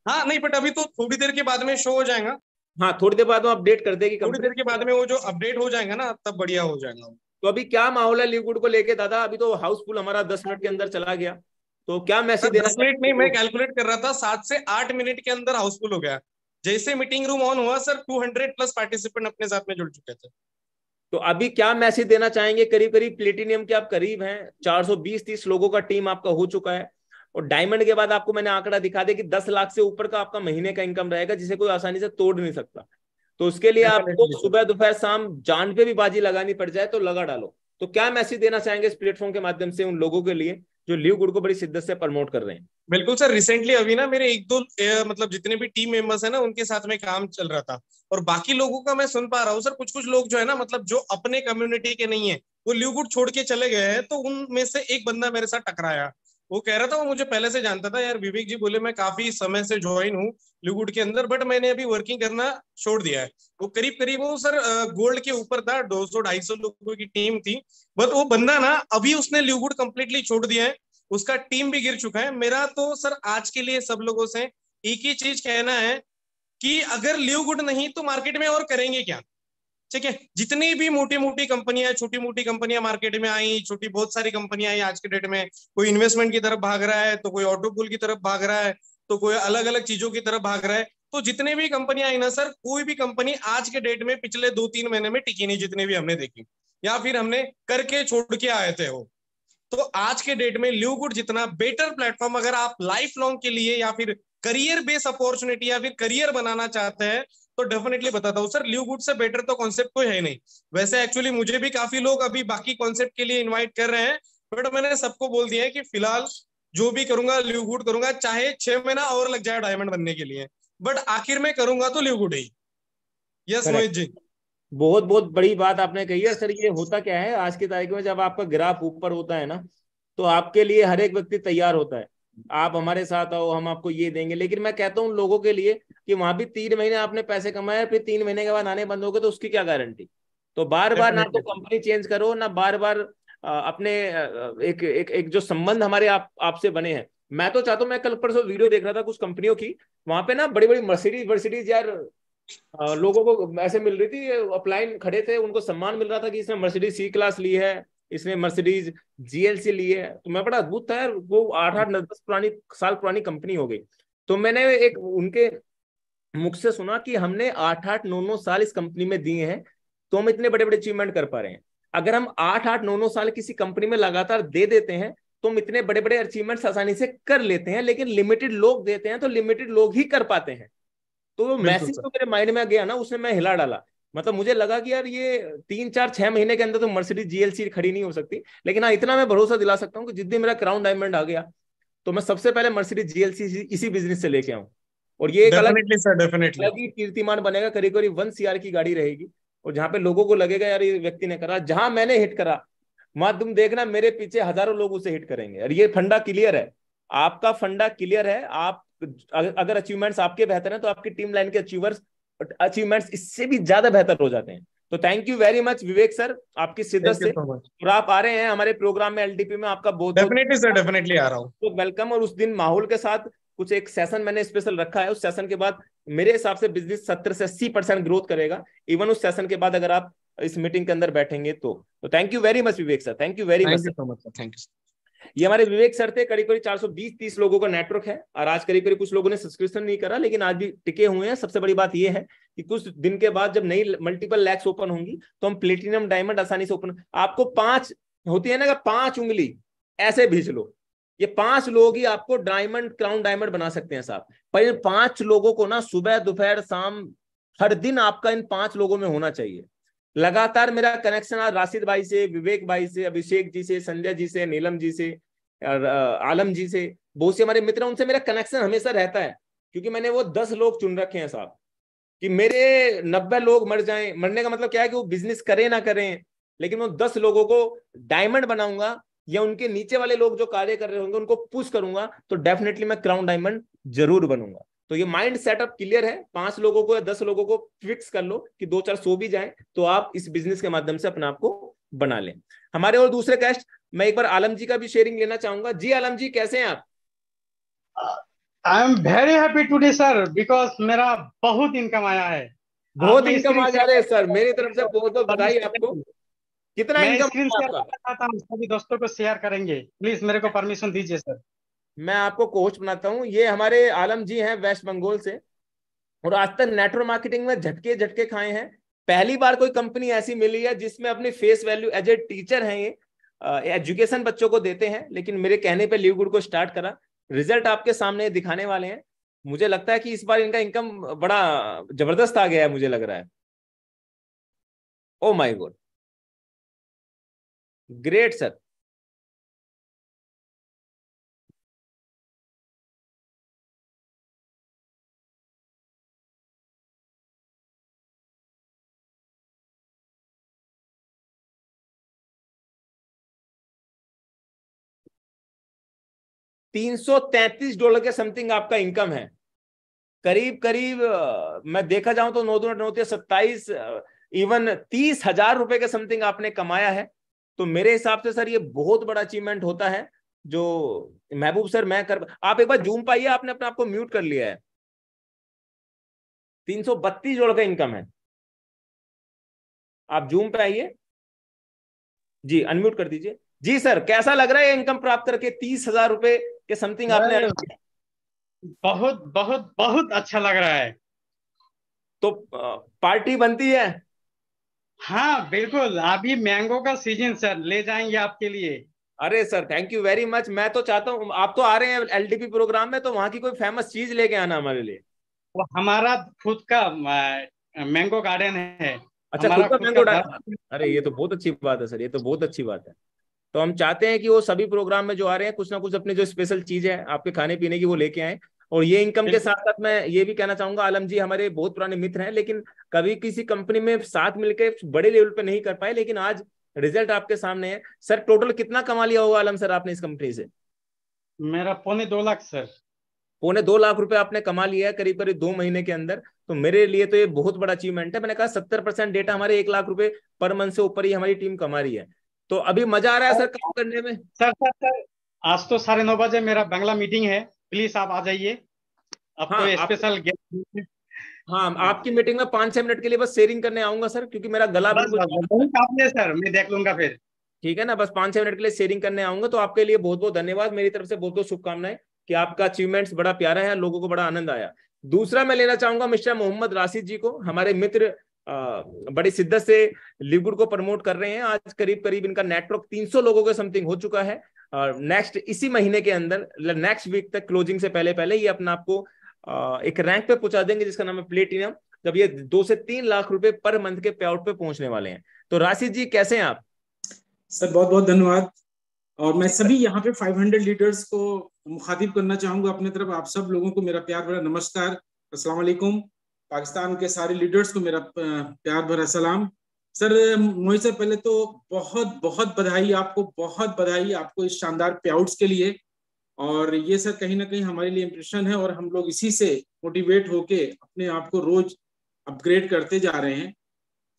हाँ नहीं, बट अभी तो थोड़ी देर के बाद में शो हो जाएगा। हाँ थोड़ी देर बाद में अपडेट कर देगी, थोड़ी देर के बाद में वो जो अपडेट हो जाएगा ना, तब बढ़िया हो जाएगा। तो अभी क्या माहौल है लिवगुड को लेके दादा? अभी तो हाउसफुल हमारा 10 मिनट के अंदर चला गया, तो क्या मैसेज देना? 10 मिनट नहीं, मैं कैलकुलेट कर रहा था 7 से 8 मिनट के अंदर हाउसफुल हो गया। जैसे मीटिंग रूम ऑन हुआ सर, 200 प्लस पार्टिसिपेंट अपने साथ में जुड़ चुके थे। तो अभी क्या मैसेज देना चाहेंगे? करीब करीब प्लेटिनियम के आप करीब हैं, 420-30 लोगों का टीम आपका हो चुका है, और डायमंड के बाद आपको मैंने आंकड़ा दिखा दिया कि 10 लाख से ऊपर का आपका महीने का इनकम रहेगा, जिसे कोई आसानी से तोड़ नहीं सकता। तो उसके लिए आपको सुबह दोपहर शाम जान पे भी बाजी लगानी पड़ जाए तो लगा डालो। तो क्या मैसेज देना चाहेंगे इस प्लेटफॉर्म के माध्यम से उन लोगों के लिए जो लिवगुड को बड़ी शिद्दत से प्रमोट कर रहे हैं? बिल्कुल सर, रिसेंटली अभी ना मेरे 1-2 मतलब जितने भी टीम मेंबर्स है ना, उनके साथ में काम चल रहा था, और बाकी लोगों का मैं सुन पा रहा हूँ सर। कुछ कुछ लोग जो है ना, मतलब जो अपने कम्युनिटी के नहीं है, वो लिवगुड छोड़ के चले गए हैं। तो उनमें से एक बंदा मेरे साथ टकराया, वो कह रहा था वो मुझे पहले से जानता था, यार विवेक जी बोले मैं काफी समय से ज्वाइन हूँ लिवगुड के अंदर, बट मैंने अभी वर्किंग करना छोड़ दिया है। वो करीब करीब वो सर गोल्ड के ऊपर था, 200-250 लोगों की टीम थी, बट वो बंदा ना अभी उसने लिवगुड कंप्लीटली छोड़ दिया है, उसका टीम भी गिर चुका है। मेरा तो सर आज के लिए सब लोगों से एक ही चीज कहना है कि अगर लिवगुड नहीं तो मार्केट में और करेंगे क्या? ठीक है, जितनी भी मोटी मोटी कंपनियां, छोटी मोटी कंपनियां मार्केट में आई, छोटी बहुत सारी कंपनियां आई आज के डेट में, कोई इन्वेस्टमेंट की तरफ भाग रहा है, तो कोई ऑटो पूल की तरफ भाग रहा है, तो कोई अलग अलग चीजों की तरफ भाग रहा है। तो जितने भी कंपनियां आई ना सर, कोई भी कंपनी आज के डेट में पिछले 2-3 महीने में टिकी नहीं, जितने भी हमने देखी या फिर हमने करके छोड़ के आए थे वो। तो आज के डेट में लिवगुड जितना बेटर प्लेटफॉर्म, अगर आप लाइफ लॉन्ग के लिए या फिर करियर बेस अपॉर्चुनिटी या फिर करियर बनाना चाहते हैं, तो डेफिनेटली बताता हूं सर, लिवगुड से बेटर तो कॉन्सेप्ट कोई है नहीं। वैसे एक्चुअली मुझे भी काफी लोग अभी बाकी कॉन्सेप्ट के लिए इन्वाइट कर रहे हैं, बट मैंने सबको बोल दिया है कि फिलहाल जो भी करूंगा लिवगुड करूंगा, चाहे 6 महीना और लग जाए डायमंड बनने के लिए, बट आखिर में करूंगा तो लिवगुड ही। यस मोहित जी, बहुत बहुत बड़ी बात आपने कही है सर। ये होता क्या है आज की तारीख में, जब आपका ग्राफ ऊपर होता है ना, तो आपके लिए हर एक व्यक्ति तैयार होता है, आप हमारे साथ आओ हम आपको ये देंगे। लेकिन मैं कहता हूँ लोगों के लिए कि वहां भी 3 महीने आपने पैसे कमाए, फिर 3 महीने के बाद आने बंद हो गए, तो उसकी क्या गारंटी? तो बार बार ना तो कंपनी चेंज करो, ना बार बार अपने एक जो संबंध हमारे आपसे बने हैं। मैं तो चाहता हूँ, मैं कल परसों वीडियो देख रहा था कुछ कंपनियों की, वहां पे ना बड़ी बड़ी मर्सिडीज यार लोगों को ऐसे मिल रही थी, अपलाइन खड़े थे, उनको सम्मान मिल रहा था कि इसने मर्सिडीज सी क्लास ली है, इसने मर्सिडीज जीएलसी ली है। तो मैं बड़ा अद्भुत था यार, वो 8-10 साल पुरानी कंपनी हो गई। तो मैंने एक उनके मुख से सुना कि हमने 8-8-9 साल इस कंपनी में दिए हैं, तो हम इतने बड़े बड़े अचीवमेंट कर पा रहे हैं। अगर हम 8-8-9 साल किसी कंपनी में लगातार दे देते हैं तो हम इतने बड़े बड़े अचीवमेंट्स आसानी से कर लेते हैं, लेकिन लिमिटेड लोग देते हैं तो लिमिटेड लोग ही कर पाते हैं। तो वो मैसेज तो मेरे माइंड में गया ना, उसने मैं हिला डाला। मतलब मुझे लगा कि यार ये 3-4-6 महीने के अंदर तो मर्सिडीज जीएलसी खड़ी नहीं हो सकती, लेकिन हाँ इतना मैं भरोसा दिला सकता हूँ कि जिस दिन मेरा क्राउन डायमंड आ गया तो मैं सबसे पहले मर्सिडीज जीएलसी इसी बिजनेस से लेके आऊं। और ये एक अलग ही कीर्तिमान बनेगा, करीब करीब 1 CR की गाड़ी रहेगी। और जहां पे लोगों को लगेगा यार ये व्यक्ति ने करा, जहां मैंने हिट करा वहां तुम देखना मेरे पीछे हजारों लोग उसे हिट करेंगे। और ये फंडा क्लियर है, आपका फंडा क्लियर है। आप अगर अचीवमेंट्स आपके बेहतर हैं तो आपकी टीम लाइन के अचीवमेंट्स इससे भी ज्यादा बेहतर हो जाते हैं। तो thank you very much Vivek sir आपकी शिद्दत से। और आप आ रहे हैं हमारे प्रोग्राम में एलडीपी में, आपका बहुत डेफिनेटली आ रहा हूँ, तो वेलकम। और उस दिन माहौल के साथ कुछ एक सेशन मैंने स्पेशल रखा है, उस सेशन के बाद मेरे हिसाब से बिजनेस 70 से 80% ग्रोथ करेगा। इवन उस सेशन के बाद अगर आप इस मीटिंग के अंदर बैठेंगे तो thank you very much Vivek sir, thank you very much sir, thank you. ये हमारे विवेक सर थे। करीब करीब 420-30 लोगों का नेटवर्क है, और आज करीब करीब कुछ लोगों ने सब्सक्रिप्शन नहीं करा, लेकिन आज भी टिके हुए हैं। सबसे बड़ी बात ये है कि कुछ दिन के बाद जब नई मल्टीपल लैक्स ओपन होंगी तो हम प्लेटिनम डायमंड आसानी से ओपन, आपको 5 होती है ना, 5 उंगली ऐसे भेज लो, ये 5 लोग ही आपको डायमंड क्राउन डायमंड बना सकते हैं साहब। पर इन 5 लोगों को ना सुबह दोपहर शाम हर दिन आपका इन 5 लोगों में होना चाहिए। लगातार मेरा कनेक्शन आज राशिद भाई से, विवेक भाई से, अभिषेक जी से, संजय जी से, नीलम जी से, और आलम जी से, बहुत से हमारे मित्र, उनसे मेरा कनेक्शन हमेशा रहता है, क्योंकि मैंने वो 10 लोग चुन रखे हैं साहब कि मेरे 90 लोग मर जाएं। मरने का मतलब क्या है कि वो बिजनेस करें ना करें, लेकिन वो 10 लोगों को डायमंड बनाऊंगा, या उनके नीचे वाले लोग जो कार्य कर रहे होंगे उनको पुश करूंगा, तो डेफिनेटली मैं क्राउन डायमंड जरूर बनूंगा। तो ये माइंड सेटअप क्लियर है, 5 लोगों को या 10 लोगों को फिक्स कर लो कि 2-4 सो भी जाए तो आप इस बिजनेस के माध्यम से अपने आप को बना लें। हमारे और दूसरे गेस्ट, मैं एक बार आलम जी का भी शेयरिंग लेना चाहूंगा। जी आलम जी कैसे हैं आप? I am very happy today sir, because मेरा बहुत इनकम आया है। बहुत इनकम आ जा रहे हैं सर, मेरी तरफ से बहुत बहुत बधाई आपको। कितना मैं इनकम स्क्रीन शेयर आपका? करना चाहता हूँ, सभी दोस्तों को शेयर करेंगे, प्लीज मेरे को परमिशन दीजिए सर। मैं आपको कोच बनाता हूँ। ये हमारे आलम जी हैं वेस्ट बंगाल से, और आज तक नेटवर्क मार्केटिंग में झटके खाए हैं। पहली बार कोई कंपनी ऐसी मिली है जिसमें अपनी face value, as a teacher हैं ये, एजुकेशन बच्चों को देते हैं, लेकिन मेरे कहने पे लिव गुड को स्टार्ट करा। रिजल्ट आपके सामने दिखाने वाले हैं। मुझे लगता है कि इस बार इनका इनकम बड़ा जबरदस्त आ गया है, मुझे लग रहा है। Oh my God, great sir. $333 के समथिंग आपका इनकम है। करीब करीब मैं देखा जाऊं तो 9-2-9-27, इवन 30,000 रुपए के समथिंग आपने कमाया है। तो मेरे हिसाब से सर ये बहुत बड़ा अचीवमेंट होता है जो महबूब सर मैं कर। आप एक बार जूम पाइए, आपने अपने आप को म्यूट कर लिया है। $332 का इनकम है। आप जूम पे आइए जी, अनम्यूट कर दीजिए। जी सर, कैसा लग रहा है इनकम प्राप्त करके? 30,000 रुपए के समथिंग आपने। बहुत बहुत बहुत अच्छा लग रहा है। तो पार्टी बनती है? हाँ बिल्कुल, अभी मैंगो का सीजन सर, ले जाएंगे आपके लिए। अरे sir thank you very much. मैं तो चाहता हूँ, आप तो आ रहे हैं एलडीपी प्रोग्राम में, तो वहां की कोई फेमस चीज लेके आना हमारे लिए। वो हमारा खुद का मैंगो गार्डन है। अच्छा, खुद का मैंगो गार्डन? अरे ये तो बहुत अच्छी बात है सर, ये तो बहुत अच्छी बात है। तो हम चाहते हैं कि वो सभी प्रोग्राम में जो आ रहे हैं कुछ ना कुछ अपने जो स्पेशल चीज है आपके खाने पीने की वो लेके आए। और ये इनकम के साथ साथ मैं ये भी कहना चाहूंगा, आलम जी हमारे बहुत पुराने मित्र हैं, लेकिन कभी किसी कंपनी में साथ मिलकर बड़े लेवल पे नहीं कर पाए, लेकिन आज रिजल्ट आपके सामने है। सर टोटल कितना कमा लिया होगा आलम सर आपने इस कंपनी से? मेरा 2.25 लाख सर। 2.25 लाख रुपए आपने कमा लिया है करीब करीब 2 महीने के अंदर। तो मेरे लिए तो ये बहुत बड़ा अचीवमेंट है। मैंने कहा 70% डेटा हमारे 1 लाख रुपए पर मंथ से ऊपर ही हमारी टीम कमा रही है। तो अभी मजा आ रहा है सर काम करने में। सर आज तो 9:30 मेरा बांग्ला मीटिंग है, प्लीज आप आ जाइए। अब हाँ तो स्पेशल गेस्ट। हाँ, आपकी मीटिंग में 5-6 मिनट के लिए बस शेयरिंग करने आऊंगा सर, क्योंकि मेरा गला बस बिल्कुल सर, मैं देख लूंगा फिर। ठीक है ना। बस 5-6 मिनट के लिए शेयरिंग करने आऊंगा। तो आपके लिए बहुत बहुत धन्यवाद, मेरी तरफ से बहुत बहुत शुभकामनाएं कि आपका अचीवमेंट्स बड़ा प्यारा है, लोगों को बड़ा आनंद आया। दूसरा मैं लेना चाहूंगा मिस्टर मोहम्मद राशिद जी को। हमारे मित्र बड़ी शिद्दत से लिवगुड को प्रमोट कर रहे हैं। आज करीब करीब इनका नेटवर्क 300 लोगों के समथिंग हो चुका है। नेक्स्ट इसी महीने के अंदर, नेक्स्ट वीक तक क्लोजिंग से पहले पहले ये अपना आपको एक रैंक पे पहुंचा देंगे जिसका नाम है प्लेटिनम, जब ये 2 से 3 लाख रुपए पर मंथ के पे आउट पे पहुंचने वाले हैं। तो राशिद जी कैसे हैं आप? सर बहुत बहुत धन्यवाद। और मैं सभी यहाँ पे 500 लीडर्स को मुखातिब करना चाहूंगा अपने तरफ। आप सब लोगों को मेरा प्यार भरा नमस्कार, अस्सलाम वालेकुम। पाकिस्तान के सारे लीडर्स को मेरा प्यार भरा सलाम। सर मोहित सर, पहले तो बहुत बहुत बधाई आपको, बहुत बधाई आपको इस शानदार पे आउट्स के लिए। और ये सर कहीं ना कहीं हमारे लिए इम्प्रेशन है और हम लोग इसी से मोटिवेट होके अपने आप को रोज अपग्रेड करते जा रहे हैं।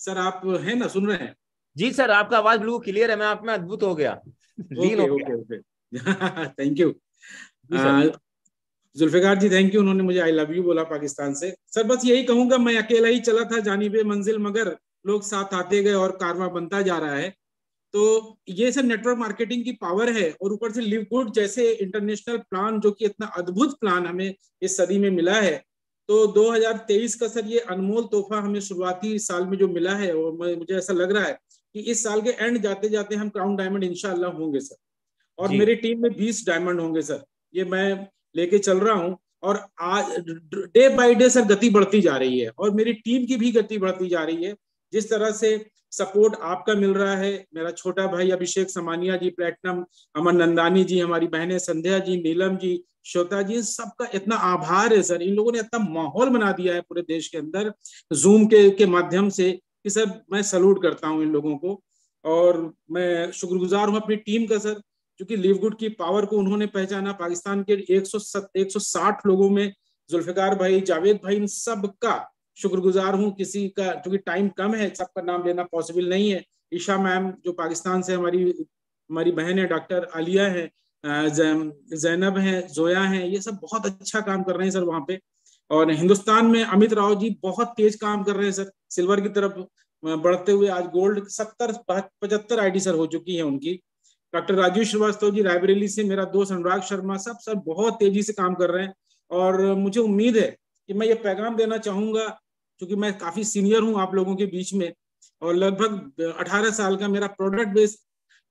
सर आप हैं ना, सुन रहे हैं? जी सर, आपका आवाज बिल्कुल क्लियर है। मैं आप में अद्भुत हो गया, लीन हो गया। Okay thank you Zulfikar ji, thank you. उन्होंने मुझे आई लव यू बोला पाकिस्तान से। सर बस यही कहूंगा, मैं अकेला ही चला था जानिबे मंजिल, मगर लोग साथ आते गए और कारवां बनता जा रहा है। तो ये सर नेटवर्क मार्केटिंग की पावर है। और ऊपर से लिव गुड जैसे इंटरनेशनल प्लान, जो कि इतना अद्भुत प्लान हमें इस सदी में मिला है। तो 2023 का सर ये अनमोल तोहफा हमें शुरुआती साल में जो मिला है, और मुझे ऐसा लग रहा है कि इस साल के एंड जाते जाते हम क्राउन डायमंड इंशाल्लाह होंगे सर। और मेरी टीम में 20 डायमंड होंगे सर, ये मैं लेके चल रहा हूँ। और आज डे बाय डे सर गति बढ़ती जा रही है और मेरी टीम की भी गति बढ़ती जा रही है। जिस तरह से सपोर्ट आपका मिल रहा है, मेरा छोटा भाई अभिषेक समानिया जी, प्लेटिनम अमन नंदानी जी, हमारी बहनें संध्या जी, नीलम जी, श्वेता जी, सबका इतना आभार है सर। इन लोगों ने इतना माहौल बना दिया है पूरे देश के अंदर जूम के माध्यम से कि सर मैं सैल्यूट करता हूं इन लोगों को। और मैं शुक्रगुजार हूं अपनी टीम का सर, क्योंकि लिवगुड की पावर को उन्होंने पहचाना। पाकिस्तान के 160 लोगों में जुल्फिकार भाई, जावेद भाई, इन सब का शुक्रगुजार हूँ। किसी का, क्योंकि टाइम कम है, सबका नाम लेना पॉसिबल नहीं है। ईशा मैम जो पाकिस्तान से हमारी बहन है, डॉक्टर आलिया है, जैनब है, जोया है, ये सब बहुत अच्छा काम कर रहे हैं सर वहाँ पे। और हिंदुस्तान में अमित राव जी बहुत तेज काम कर रहे हैं सर, सिल्वर की तरफ बढ़ते हुए आज गोल्ड 70-75 आईडी सर हो चुकी है उनकी। डॉक्टर राजीव श्रीवास्तव जी रायबरेली से, मेरा दोस्त अनुराग शर्मा, सब सर बहुत तेजी से काम कर रहे हैं। और मुझे उम्मीद है कि मैं ये पैगाम देना चाहूंगा, क्योंकि मैं काफी सीनियर हूं आप लोगों के बीच में और लगभग 18 साल का मेरा प्रोडक्ट बेस्ड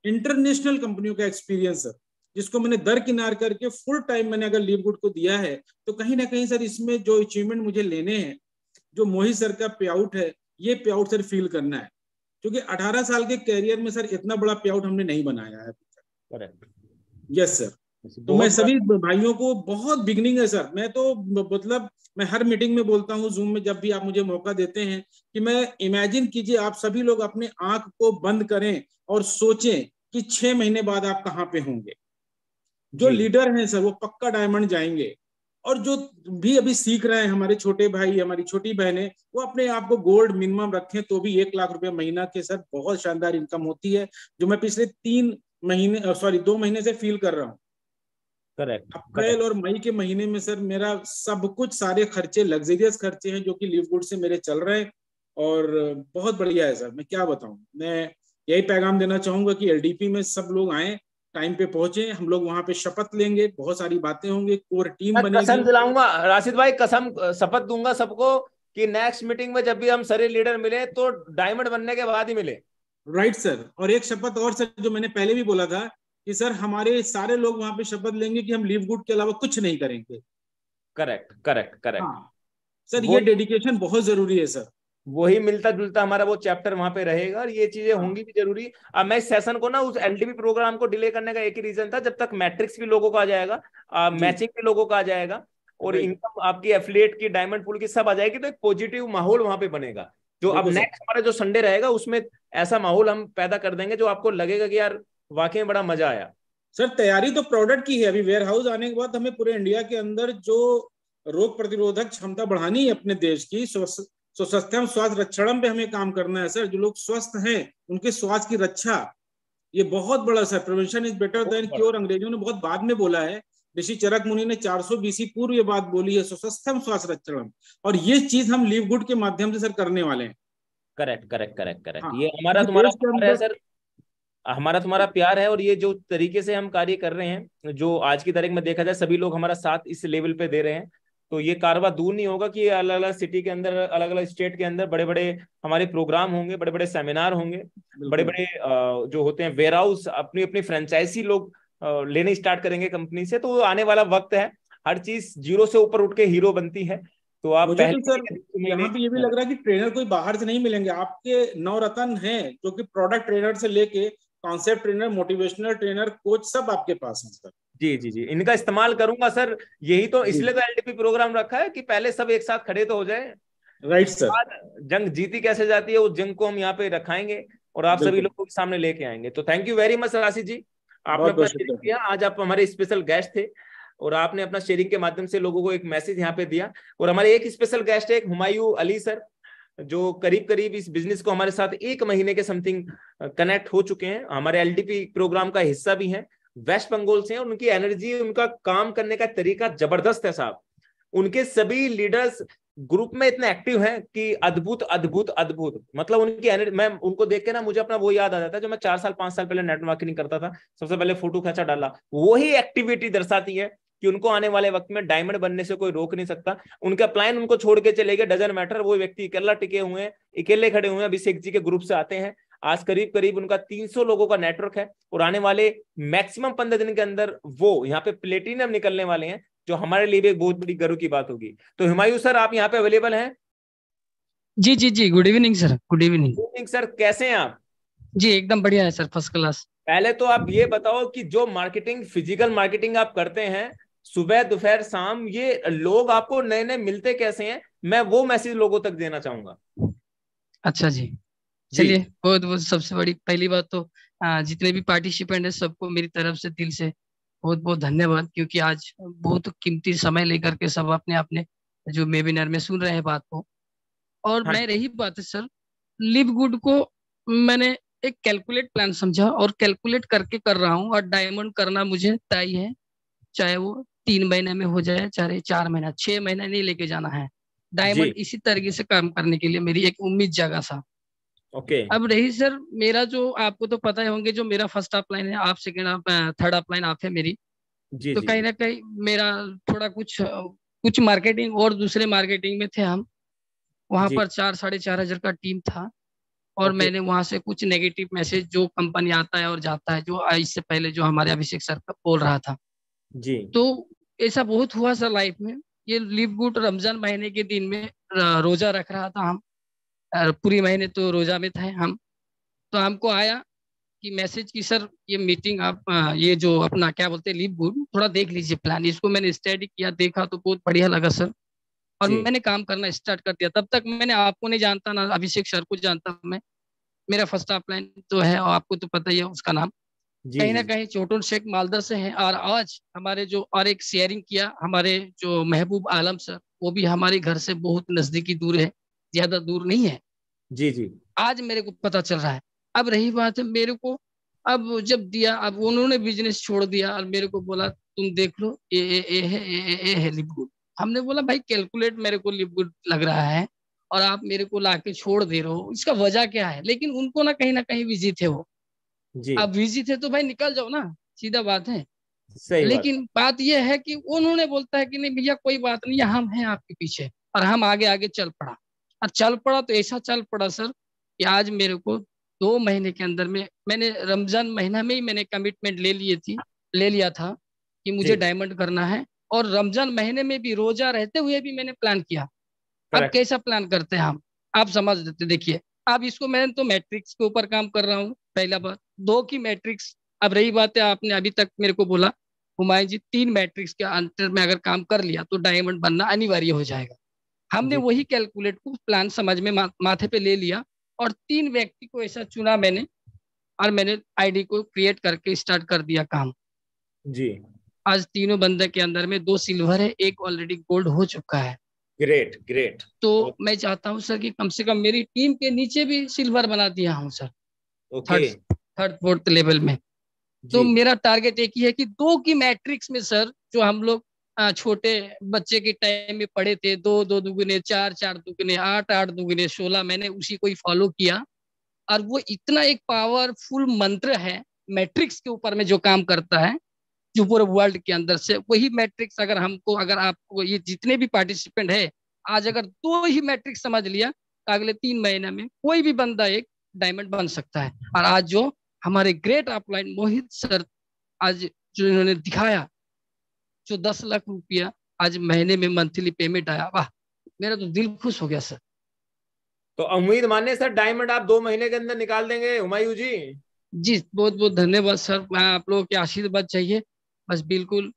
इंटरनेशनल कंपनियों का एक्सपीरियंस है, जिसको मैंने दरकिनार करके फुल टाइम मैंने अगर लिवगुड को दिया है। तो कहीं ना कहीं सर इसमें जो अचीवमेंट मुझे लेने हैं, जो मोहित सर का पे आउट है, ये पे आउट सर फील करना है। क्योंकि 18 साल के कैरियर में सर इतना बड़ा पे आउट हमने नहीं बनाया है। Yes sir. तो मैं सभी भाइयों को, बहुत बिगनिंग है सर। मैं तो मतलब मैं हर मीटिंग में बोलता हूँ, जूम में जब भी आप मुझे मौका देते हैं, कि मैं इमेजिन कीजिए आप सभी लोग अपने आंख को बंद करें और सोचें कि 6 महीने बाद आप कहाँ पे होंगे। जो लीडर हैं सर वो पक्का डायमंड जाएंगे, और जो भी अभी सीख रहे हैं, हमारे छोटे भाई, हमारी छोटी बहनें, वो अपने आप को गोल्ड मिनिमम रखें तो भी 1 लाख रुपए महीना के सर बहुत शानदार इनकम होती है, जो मैं पिछले 2 महीने से फील कर रहा हूँ। करेक्ट। अप्रैल और मई के महीने में सर मेरा सब कुछ, सारे खर्चे लग्जरियस खर्चे हैं जो कि लिवगुड से मेरे चल रहे हैं, और बहुत बढ़िया है सर। मैं क्या बताऊं, मैं यही पैगाम देना चाहूंगा कि एलडीपी में सब लोग आए, टाइम पे पहुंचे। हम लोग वहां पे शपथ लेंगे, बहुत सारी बातें होंगी, कोर टीम बनेगी। कसम दिलाऊंगा राशिद भाई, कसम शपथ दूंगा सबको कि नेक्स्ट मीटिंग में जब भी हम सारे लीडर मिले तो डायमंड बनने के बाद ही मिले। Right sir. और एक शपथ और सर, जो मैंने पहले भी बोला था कि सर हमारे सारे लोग वहां पे शपथ लेंगे कि हम लिवगुड के अलावा कुछ नहीं करेंगे। Correct correct correct. हाँ सर, ये डेडिकेशन बहुत जरूरी है सर। वही मिलता जुलता हमारा वो चैप्टर वहां पे रहेगा, और ये चीजें होंगी भी जरूरी। अब मैं इस सेशन को ना, उस एलडीपी प्रोग्राम को डिले करने का एक ही रीजन था, जब तक मैट्रिक्स भी लोगों का आ जाएगा, मैचिंग भी लोगों का आ जाएगा, और इनकम आपकी एफिलिएट की, डायमंड पूल की सब आ जाएगी, तो एक पॉजिटिव माहौल वहां पे बनेगा। जो अब नेक्स्ट हमारा जो संडे रहेगा उसमें ऐसा माहौल हम पैदा कर देंगे जो आपको लगेगा कि यार वाकई में बड़ा मजा आया। सर तैयारी तो प्रोडक्ट की है, अभी वेयर हाउस आने के बाद हमें पूरे इंडिया के अंदर जो रोग प्रतिरोधक क्षमता बढ़ानी है अपने देश की, स्वास्थ्यम स्वास्थ्य रक्षणम पे हमें काम करना है सर। जो लोग स्वस्थ हैं उनके स्वास्थ्य की रक्षा, ये बहुत बड़ा sir. Prevention is better than cure, अंग्रेजों ने बहुत बाद में बोला है, ऋषि चरक मुनि ने 400 बीसी पूर्व ये बात बोली है, स्वास्थ्यम स्वास्थ्य रक्षणम, और ये चीज हम लिव गुड के माध्यम से सर करने वाले हैं। करेक्ट करेक्ट करेक्ट करेक्ट, हाँ, ये हमारा तुम्हारा देश के प्यार है अंदर सर, हमारा तुम्हारा प्यार है। और ये जो तरीके से हम कार्य कर रहे हैं, जो आज की तारीख में देखा जाए सभी लोग हमारा साथ इस लेवल पे दे रहे हैं, तो ये कारवा दूर नहीं होगा कि अलग अलग सिटी के अंदर, अलग अलग स्टेट के अंदर बड़े बड़े हमारे प्रोग्राम होंगे, बड़े बड़े सेमिनार होंगे, बड़े बड़े जो होते हैं वेयर हाउस, अपनी अपनी फ्रेंचाइजी लोग लेने स्टार्ट करेंगे कंपनी से। तो आने वाला वक्त है, हर चीज जीरो से ऊपर उठ के हीरो बनती है। तो आप मुझे पहले तो सर यहाँ पे ये भी लग रहा है कि ट्रेनर कोई बाहर से नहीं मिलेंगे, आपके नवरत्न हैं जो कि प्रोडक्ट ट्रेनर से लेके concept trainer, motivational trainer, coach सब आपके पास हैं सर। जी जी जी, इनका इस्तेमाल करूंगा सर। यही तो, इसलिए तो एलटीपी प्रोग्राम रखा है कि पहले सब एक साथ खड़े तो हो जाए। Right sir. जंग जीती कैसे जाती है, उस जंग को हम यहाँ पे रखाएंगे और आप सभी लोगों के सामने लेके आएंगे। तो थैंक यू वेरी मच राशि जी, आपने अपना शेयरिंग किया। आज आप हमारे स्पेशल गेस्ट थे और आपने अपना शेयरिंग के माध्यम से लोगों को एक मैसेज यहाँ पे दिया। और हमारे एक स्पेशल गेस्ट है हुमायूं अली सर, जो करीब करीब इस बिजनेस को हमारे साथ 1 महीने के समथिंग कनेक्ट हो चुके हैं, हमारे एलटीपी प्रोग्राम का हिस्सा भी हैं, वेस्ट बंगाल से हैं। उनकी एनर्जी, उनका काम करने का तरीका जबरदस्त है साहब। उनके सभी लीडर्स ग्रुप में इतने एक्टिव हैं कि अद्भुत अद्भुत अद्भुत, मतलब उनकी एनर्जी, मैं उनको देख के ना मुझे अपना वो याद आ जाता है जो मैं 4 साल 5 साल पहले नेटवर्क मार्केटिंग करता था, सबसे पहले फोटो खींचा डाला। वही एक्टिविटी दर्शाती है कि उनको आने वाले वक्त में डायमंड बनने से कोई रोक नहीं सकता। उनका प्लान उनको छोड़ के चले गए, डजन मैटर, वो व्यक्ति अकेला टिके हुए हैं, अकेले खड़े हुए हैं। अभिषेक जी के ग्रुप से आते हैं, आज करीब करीब उनका 300 लोगों का नेटवर्क है और आने वाले मैक्सिमम 15 दिन के अंदर वो यहाँ पे प्लेटिनम निकलने वाले हैं, जो हमारे लिए भी एक बहुत बड़ी गर्व की बात होगी। तो हुमायूं सर, आप यहाँ पे अवेलेबल हैं? जी जी जी, good evening sir. Good evening. Good evening sir, कैसे हैं आप? जी एकदम बढ़िया है सर, फर्स्ट क्लास। पहले तो आप ये बताओ कि जो मार्केटिंग, फिजिकल मार्केटिंग आप करते हैं सुबह दोपहर शाम, ये लोग आपको नए नए मिलते कैसे हैं? मैं वो मैसेज लोगों तक देना चाहूंगा। अच्छा जी, चलिए बहुत बहुत सबसे बड़ी पहली बात तो जितने भी पार्टिसिपेंट है सबको मेरी तरफ से दिल से बहुत बहुत धन्यवाद, क्योंकि आज बहुत कीमती समय लेकर के सब अपने अपने जो वेबिनार में सुन रहे हैं बात को। और मैं रही बात है सर, लिव गुड को मैंने एक कैलकुलेट प्लान समझा और कैलकुलेट करके कर रहा हूँ। और डायमंड करना मुझे तय है, चाहे वो 3 महीने में हो जाए, चाहे 4 महीना, 6 महीना नहीं लेके जाना है डायमंड। इसी तरीके से काम करने के लिए मेरी एक उम्मीद जागा सा। ओके। अब रही सर मेरा, जो आपको तो पता ही होंगे, जो मेरा फर्स्ट अपलाइन है, आप सेकेंड थर्ड अपलाइन आप है मेरी। जी, तो कहीं ना कहीं मेरा थोड़ा कुछ मार्केटिंग और दूसरे मार्केटिंग में थे हम, वहां पर 4-4.5 हजार का टीम था। और मैंने वहां से कुछ नेगेटिव मैसेज, जो कंपनी आता है और जाता है, जो इससे पहले जो हमारे अभिषेक सर का बोल रहा था जी, तो ऐसा बहुत हुआ सर लाइफ में। ये लिव गुड रमजान महीने के दिन में रोजा रख रहा था हम, पूरी महीने तो रोजा में थे हम। तो हमको आया कि मैसेज की सर ये मीटिंग आप ये जो अपना क्या बोलते हैं लिव गुड, थोड़ा देख लीजिए प्लान। इसको मैंने स्टडी किया, देखा तो बहुत बढ़िया लगा सर, और मैंने काम करना स्टार्ट कर दिया। तब तक मैंने आपको नहीं जानता, ना अभिषेक सर को जानता मैं। मेरा फर्स्ट अपलाइन तो है और आपको तो पता ही है उसका नाम, कहीं ना कहीं छोटन शेख मालदा से है। और आज हमारे जो और एक शेयरिंग किया हमारे जो महबूब आलम सर, वो भी हमारे घर से बहुत नजदीकी दूर है, ज्यादा दूर नहीं है। जी जी, आज मेरे को पता चल रहा है। अब रही बात है मेरे को, अब जब दिया, अब उन्होंने बिजनेस छोड़ दिया और मेरे को बोला तुम देख लो ए है लिव गुड। हमने बोला भाई कैलकुलेट मेरे को लिव गुड लग रहा है और आप मेरे को लाके छोड़ दे रहे हो, इसका वजह क्या है? लेकिन उनको ना कहीं बिजी थे वो जी। अब बिजी थे तो भाई निकल जाओ ना, सीधा बात है। सही लेकिन बात यह है कि उन्होंने बोलता है कि नहीं भैया कोई बात नहीं, हम हैं आपके पीछे, और हम आगे आगे चल पड़ा। और चल पड़ा तो ऐसा चल पड़ा सर कि आज मेरे को 2 महीने के अंदर में, मैंने रमजान महीना में ही मैंने कमिटमेंट ले लिया था कि मुझे डायमंड करना है। और रमजान महीने में भी रोजा रहते हुए भी मैंने प्लान किया। अब कैसा प्लान करते हैं हम, आप समझ लेते। देखिए अब इसको मैं तो मैट्रिक्स के ऊपर काम कर रहा हूँ, पहला बात। 2 की मैट्रिक्स। अब रही बात है, आपने अभी तक मेरे को बोला हुमायूं जी 3 मैट्रिक्स के अंतर में अगर काम कर लिया तो डायमंड बनना अनिवार्य हो जाएगा। हमने वही कैलकुलेट को प्लान समझ में माथे पे ले लिया और 3 व्यक्ति को ऐसा चुना मैंने, और मैंने आईडी को क्रिएट करके स्टार्ट कर दिया काम। जी। आज तीनों बंदे के अंदर में 2 सिल्वर है, 1 ऑलरेडी गोल्ड हो चुका है। Great great. तो मैं चाहता हूँ सर कि कम से कम मेरी टीम के नीचे भी सिल्वर बना दिया हूँ sir, okay third fourth level में। तो जी। मेरा टारगेट एक ही है कि 2 की मैट्रिक्स में सर, जो हम लोग छोटे बच्चे के टाइम में पढ़े थे, 2 2 दुगुने 4 4 दुगुने 8 8 दुगुने 16, मैंने उसी को ही फॉलो किया। और वो इतना एक पावरफुल मंत्र है मैट्रिक्स के ऊपर में जो काम करता है, जो पूरे वर्ल्ड के अंदर से वही मैट्रिक्स अगर हमको, अगर आपको, ये जितने भी पार्टिसिपेंट है, आज अगर 2 ही मैट्रिक्स समझ लिया तो अगले 3 महीने में कोई भी बंदा एक डायमंड बन सकता है। और आज जो हमारे ग्रेट अपलाइन मोहित सर आज जो इन्होंने दिखाया, जो 10 लाख रुपया आज महीने में मंथली पेमेंट आया, वाह, मेरा तो दिल खुश हो गया सर। तो उम्मीद माने सर डायमंड आप 2 महीने के अंदर निकाल देंगे हुमायूं जी? जी बहुत बहुत धन्यवाद सर, मैं आप लोगों के आशीर्वाद चाहिए, बस बिल्कुल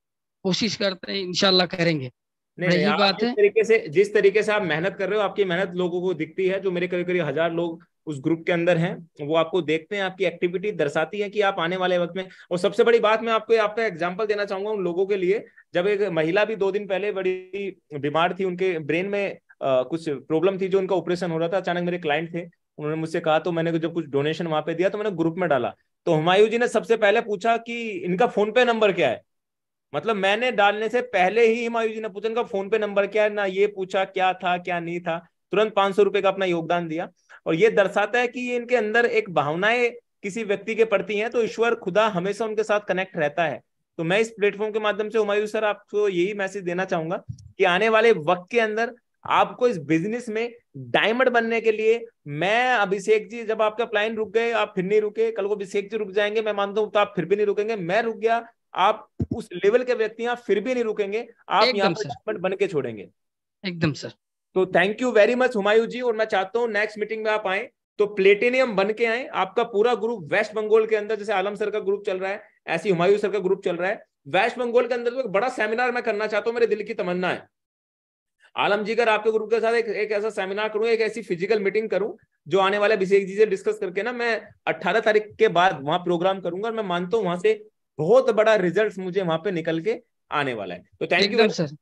कोशिश करते हैं, इंशाल्लाह करेंगे। नहीं नहीं, रही आप बात है, जिस तरीके से आप मेहनत कर रहे हो, आपकी मेहनत लोगों को दिखती है। जो मेरे करीब करीब 1000 लोग उस ग्रुप के अंदर हैं, वो आपको देखते हैं, आपकी एक्टिविटी दर्शाती है कि आप आने वाले वक्त में। और सबसे बड़ी बात, मैं आपको आपका एग्जांपल देना चाहूंगा उन लोगों के लिए। जब एक महिला भी 2 दिन पहले बड़ी बीमार थी, उनके ब्रेन में कुछ प्रॉब्लम थी, जो उनका ऑपरेशन हो रहा था। अचानक मेरे क्लाइंट थे, उन्होंने मुझसे कहा, तो मैंने जब कुछ डोनेशन वहां पे दिया तो मैंने ग्रुप में डाला। तो हुमायूं जी ने सबसे पहले पूछा कि इनका फोन पे नंबर क्या है। मतलब मैंने डालने से पहले ही हुमायूं जी ने पूछा इनका फोन पे नंबर क्या है, ना ये पूछा क्या था क्या नहीं था, तुरंत 500 रुपए का अपना योगदान दिया। और ये दर्शाता है कि ये इनके अंदर एक भावनाएं किसी व्यक्ति के प्रति हैं, तो ईश्वर खुदा हमेशा उनके साथ कनेक्ट रहता है। तो मैं इस प्लेटफॉर्म के माध्यम से हुमायूं सर आपको यही मैसेज देना चाहूंगा कि आने वाले वक्त के अंदर आपको इस बिजनेस में डायमंड बनने के लिए, मैं अभिषेक जी, जब आपका प्लान रुक गए आप फिर नहीं रुके, कल को अभिषेक जी रुक जाएंगे, मैं मानता हूं, तो आप फिर भी नहीं रुकेंगे। मैं रुक गया, आप उस लेवल के व्यक्ति हैं, फिर भी नहीं रुकेंगे, आप यहाँ एकदम पर सर, डायमंड बन के छोड़ेंगे। एकदम सर। तो thank you very much Humayun ji. और मैं चाहता हूँ नेक्स्ट मीटिंग में आप आए तो प्लेटिनियम बन के आए। आपका पूरा ग्रुप वेस्ट बंगाल के अंदर, जैसे आलम सर का ग्रुप चल रहा है, ऐसे हुमायूं सर का ग्रुप चल रहा है वेस्ट बंगाल के अंदर। तो एक बड़ा सेमिनार मैं करना चाहता हूँ, मेरे दिल की तमन्ना है। आलम जी, अगर आपके ग्रुप के साथ एक ऐसा सेमिनार करूं, एक ऐसी फिजिकल मीटिंग करूं, जो आने वाले अभिषेक जी से डिस्कस करके ना, मैं 18 तारीख के बाद वहां प्रोग्राम करूंगा। और मैं मानता हूं वहां से बहुत बड़ा रिजल्ट मुझे वहां पे निकल के आने वाला है। तो थैंक यू एकदम सर,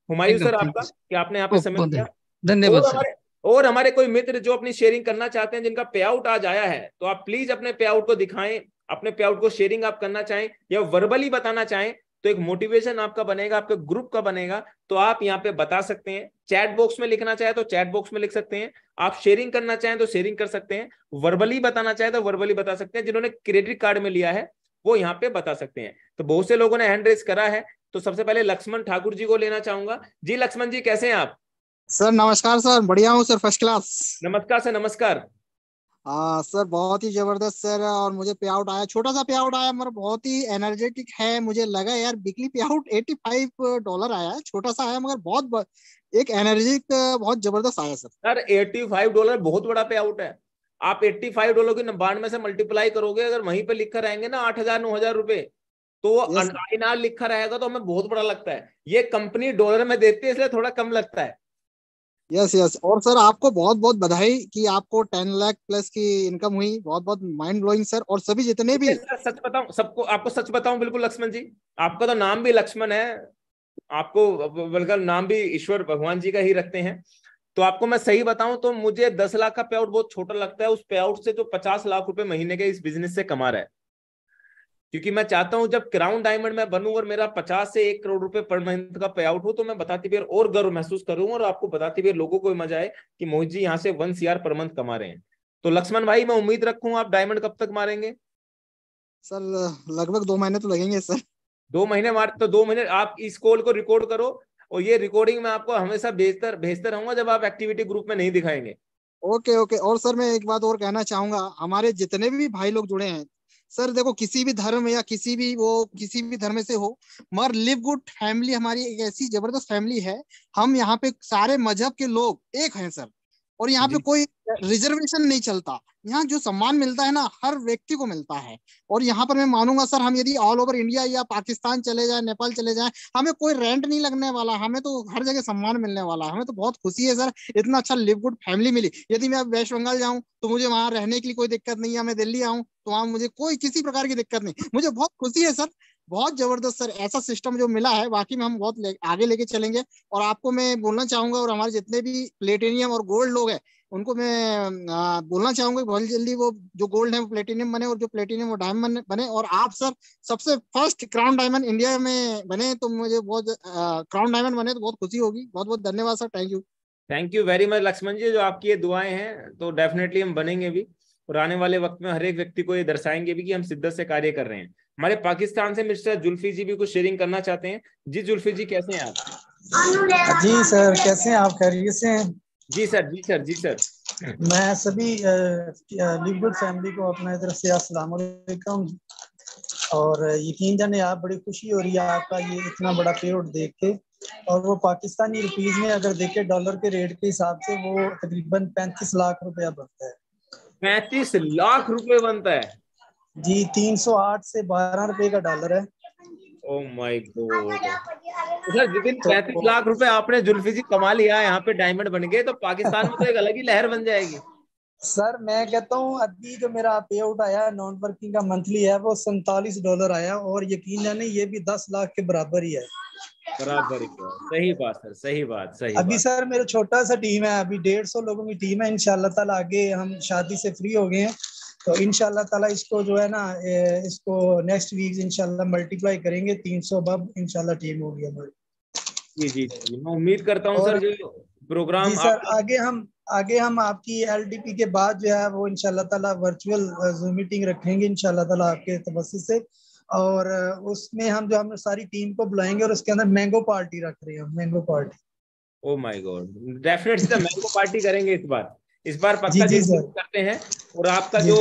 हुमायूं एकदम सर थैंक आपका यू। कि आपने यहाँ पे समय बहुत दिया। धन्यवाद और सर। हमारे और हमारे कोई मित्र जो अपनी शेयरिंग करना चाहते हैं, जिनका पे आउट आज आया है, तो आप प्लीज अपने पे आउट को दिखाएं। अपने पे आउट को शेयरिंग आप करना चाहें या वर्बली बताना चाहें, तो एक मोटिवेशन आपका बनेगा, आपके ग्रुप का बनेगा। तो आप यहाँ पे बता सकते हैं। चैट बॉक्स में लिखना चाहे तो चैट बॉक्स में लिख सकते हैं। आप शेयरिंग करना चाहें तो शेयरिंग कर सकते हैं। वर्बली बताना चाहे तो वर्बली बता सकते हैं। जिन्होंने क्रेडिट कार्ड में लिया है वो यहाँ पे बता सकते हैं। तो बहुत से लोगों ने हैंड रेज करा है, तो सबसे पहले लक्ष्मण ठाकुर जी को लेना चाहूंगा। जी लक्ष्मण जी, कैसे हैं आप? सर नमस्कार सर, बढ़िया हूँ सर, फर्स्ट क्लास। नमस्कार सर, नमस्कार। सर बहुत ही जबरदस्त सर, और मुझे पे आउट आया, छोटा सा पे आउट आया, मगर बहुत ही एनर्जेटिक है। मुझे लगा यार वीकली पे आउट $85 आया है, छोटा सा आया मगर बहुत एक एनर्जिक, बहुत जबरदस्त आया सर। सर $85 बहुत बड़ा पे आउट है। आप $85 की 99 से मल्टीप्लाई करोगे, अगर वहीं पे लिखा रहेंगे ना 8000 9000 रुपए, तो INR लिखा रहेगा, तो हमें बहुत बड़ा लगता है। ये कंपनी डॉलर में देती है, इसलिए थोड़ा कम लगता है। Yes yes. और सर आपको बहुत बहुत बधाई कि आपको 10 लाख प्लस की इनकम हुई, बहुत बहुत माइंड ब्लोइंग सर। और सभी जितने भी सच बताऊं सबको, आपको सच बताऊं, बिल्कुल लक्ष्मण जी, आपका तो नाम भी लक्ष्मण है, आपको बल्कि नाम भी ईश्वर भगवान जी का ही रखते हैं। तो आपको मैं सही बताऊं तो मुझे 10 लाख का पे आउट बहुत छोटा लगता है, उस पे आउट से जो 50 लाख रुपए महीने के इस बिजनेस से कमा रहा है। क्योंकि मैं चाहता हूं जब क्राउन डायमंड में बनूं और मेरा 50 से 1 करोड़ रुपए पर मंथ का पे आउट हो, तो मैं बताती फिर और गर्व महसूस करूं, और आपको बताती फिर लोगों को मजा आए कि मोहित जी यहाँ से 1 CR पर मंथ कमा रहे हैं। तो लक्ष्मण भाई, मैं उम्मीद रखूं आप डायमंड कब तक मारेंगे? सर लगभग 2 महीने तो लगेंगे सर। 2 महीने मार, तो 2 महीने आप इस कॉल को रिकॉर्ड करो, और ये रिकॉर्डिंग मैं आपको हमेशा भेजते रहूंगा जब आप एक्टिविटी ग्रुप में नहीं दिखाएंगे। Okay okay. और सर मैं एक बात और कहना चाहूंगा, हमारे जितने भी भाई लोग जुड़े हैं सर, देखो किसी भी धर्म या किसी भी धर्म से हो, मगर लिव गुड फैमिली हमारी एक ऐसी जबरदस्त फैमिली है। हम यहाँ पे सारे मजहब के लोग एक हैं सर, और यहाँ पे कोई रिजर्वेशन नहीं चलता। यहाँ जो सम्मान मिलता है ना, हर व्यक्ति को मिलता है। और यहाँ पर मैं मानूंगा सर, हम यदि ऑल ओवर इंडिया या पाकिस्तान चले जाए, नेपाल चले जाए, हमें कोई रेंट नहीं लगने वाला, हमें तो हर जगह सम्मान मिलने वाला है। हमें तो बहुत खुशी है सर, इतना अच्छा लिव गुड फैमिली मिली। यदि मैं वेस्ट बंगाल जाऊं तो मुझे वहां रहने के लिए कोई दिक्कत नहीं है, मैं दिल्ली आऊं तो वहां मुझे कोई किसी प्रकार की दिक्कत नहीं। मुझे बहुत खुशी है सर बहुत जबरदस्त सर, ऐसा सिस्टम जो मिला है वाकई में हम बहुत आगे लेके चलेंगे। और आपको मैं बोलना चाहूंगा, और हमारे जितने भी प्लेटिनियम और गोल्ड लोग हैं उनको मैं बोलना चाहूंगा कि बहुत जल्दी वो जो गोल्ड है वो प्लेटिनियम बने, और जो प्लेटिनियम वो डायमंड बने। और आप सर सबसे फर्स्ट क्राउन डायमंड इंडिया में बने, तो मुझे बहुत क्राउन डायमंड बने तो बहुत खुशी होगी। बहुत बहुत धन्यवाद sir, thank you very much Lakshman ji. जो आपकी ये दुआएं हैं तो डेफिनेटली हम बनेंगे भी, और आने वाले वक्त में हर एक व्यक्ति को ये दर्शाएंगे भी कि हम शिद्दत से कार्य कर रहे हैं। हमारे पाकिस्तान से मिस्टर जुल्फी जी भी कुछ शेयरिंग करना चाहते हैं। जी जुल्फी जी, कैसे हैं आप? जी सर, कैसे हैं आप? खैरियत से हैं? जी सर, जी सर, जी सर। मैं सभी लिवगुड फैमिली को अपने तरफ से अस्सलाम वालेकुम। और यकीन जाने आप, बड़ी खुशी हो रही है आपका ये इतना बड़ा पे आउट देख के। और वो पाकिस्तानी रुपीज में अगर देखे डॉलर के रेट के हिसाब से वो तकरीबन 35 लाख रुपया बनता है। 35 लाख रुपए बनता है जी, 308 से 12 रुपए का डॉलर है। Oh my God. सर जिस दिन 35 लाख रुपए आपने जुल्फी जी कमा लिया यहाँ पे डायमंड बन गए, तो पाकिस्तान में तो एक अलग ही लहर बन जाएगी। सर मैं कहता हूँ अभी जो मेरा पे आउट आया नॉन वर्किंग का मंथली है वो $47 आया, और यकीन जाने ये भी 10 लाख के बराबर ही है। बराबर ही है। सही बात सर, सही बात, सही अभी बात। सर मेरा छोटा सा टीम है, अभी 150 लोगों की टीम है। इंशाल्लाह ताला आगे हम शादी से फ्री हो गए हैं, तो इंशाल्लाह ताला इसको जो है ना इसको नेक्स्ट वीक इंशाल्लाह मल्टीप्लाई करेंगे। 300 अब इंशाल्लाह टीम होगी हमारी। जी जी जी, मैं उम्मीद करता हूँ सर जो प्रोग्राम जी सर आगे हम आपकी एलडीपी के बाद जो है वो इंशाल्लाह ताला वर्चुअल जूम मीटिंग रखेंगे इंशाल्लाह ताला आपके तवस्सुस से। और उसमें हम सारी टीम को बुलाएंगे, और उसके अंदर मैंगो पार्टी रख रहे हैं हम, mango party. Oh my God, definitely तो मैंगो पार्टी करेंगे इस बार पक्का जी सर करते हैं। और आपका जो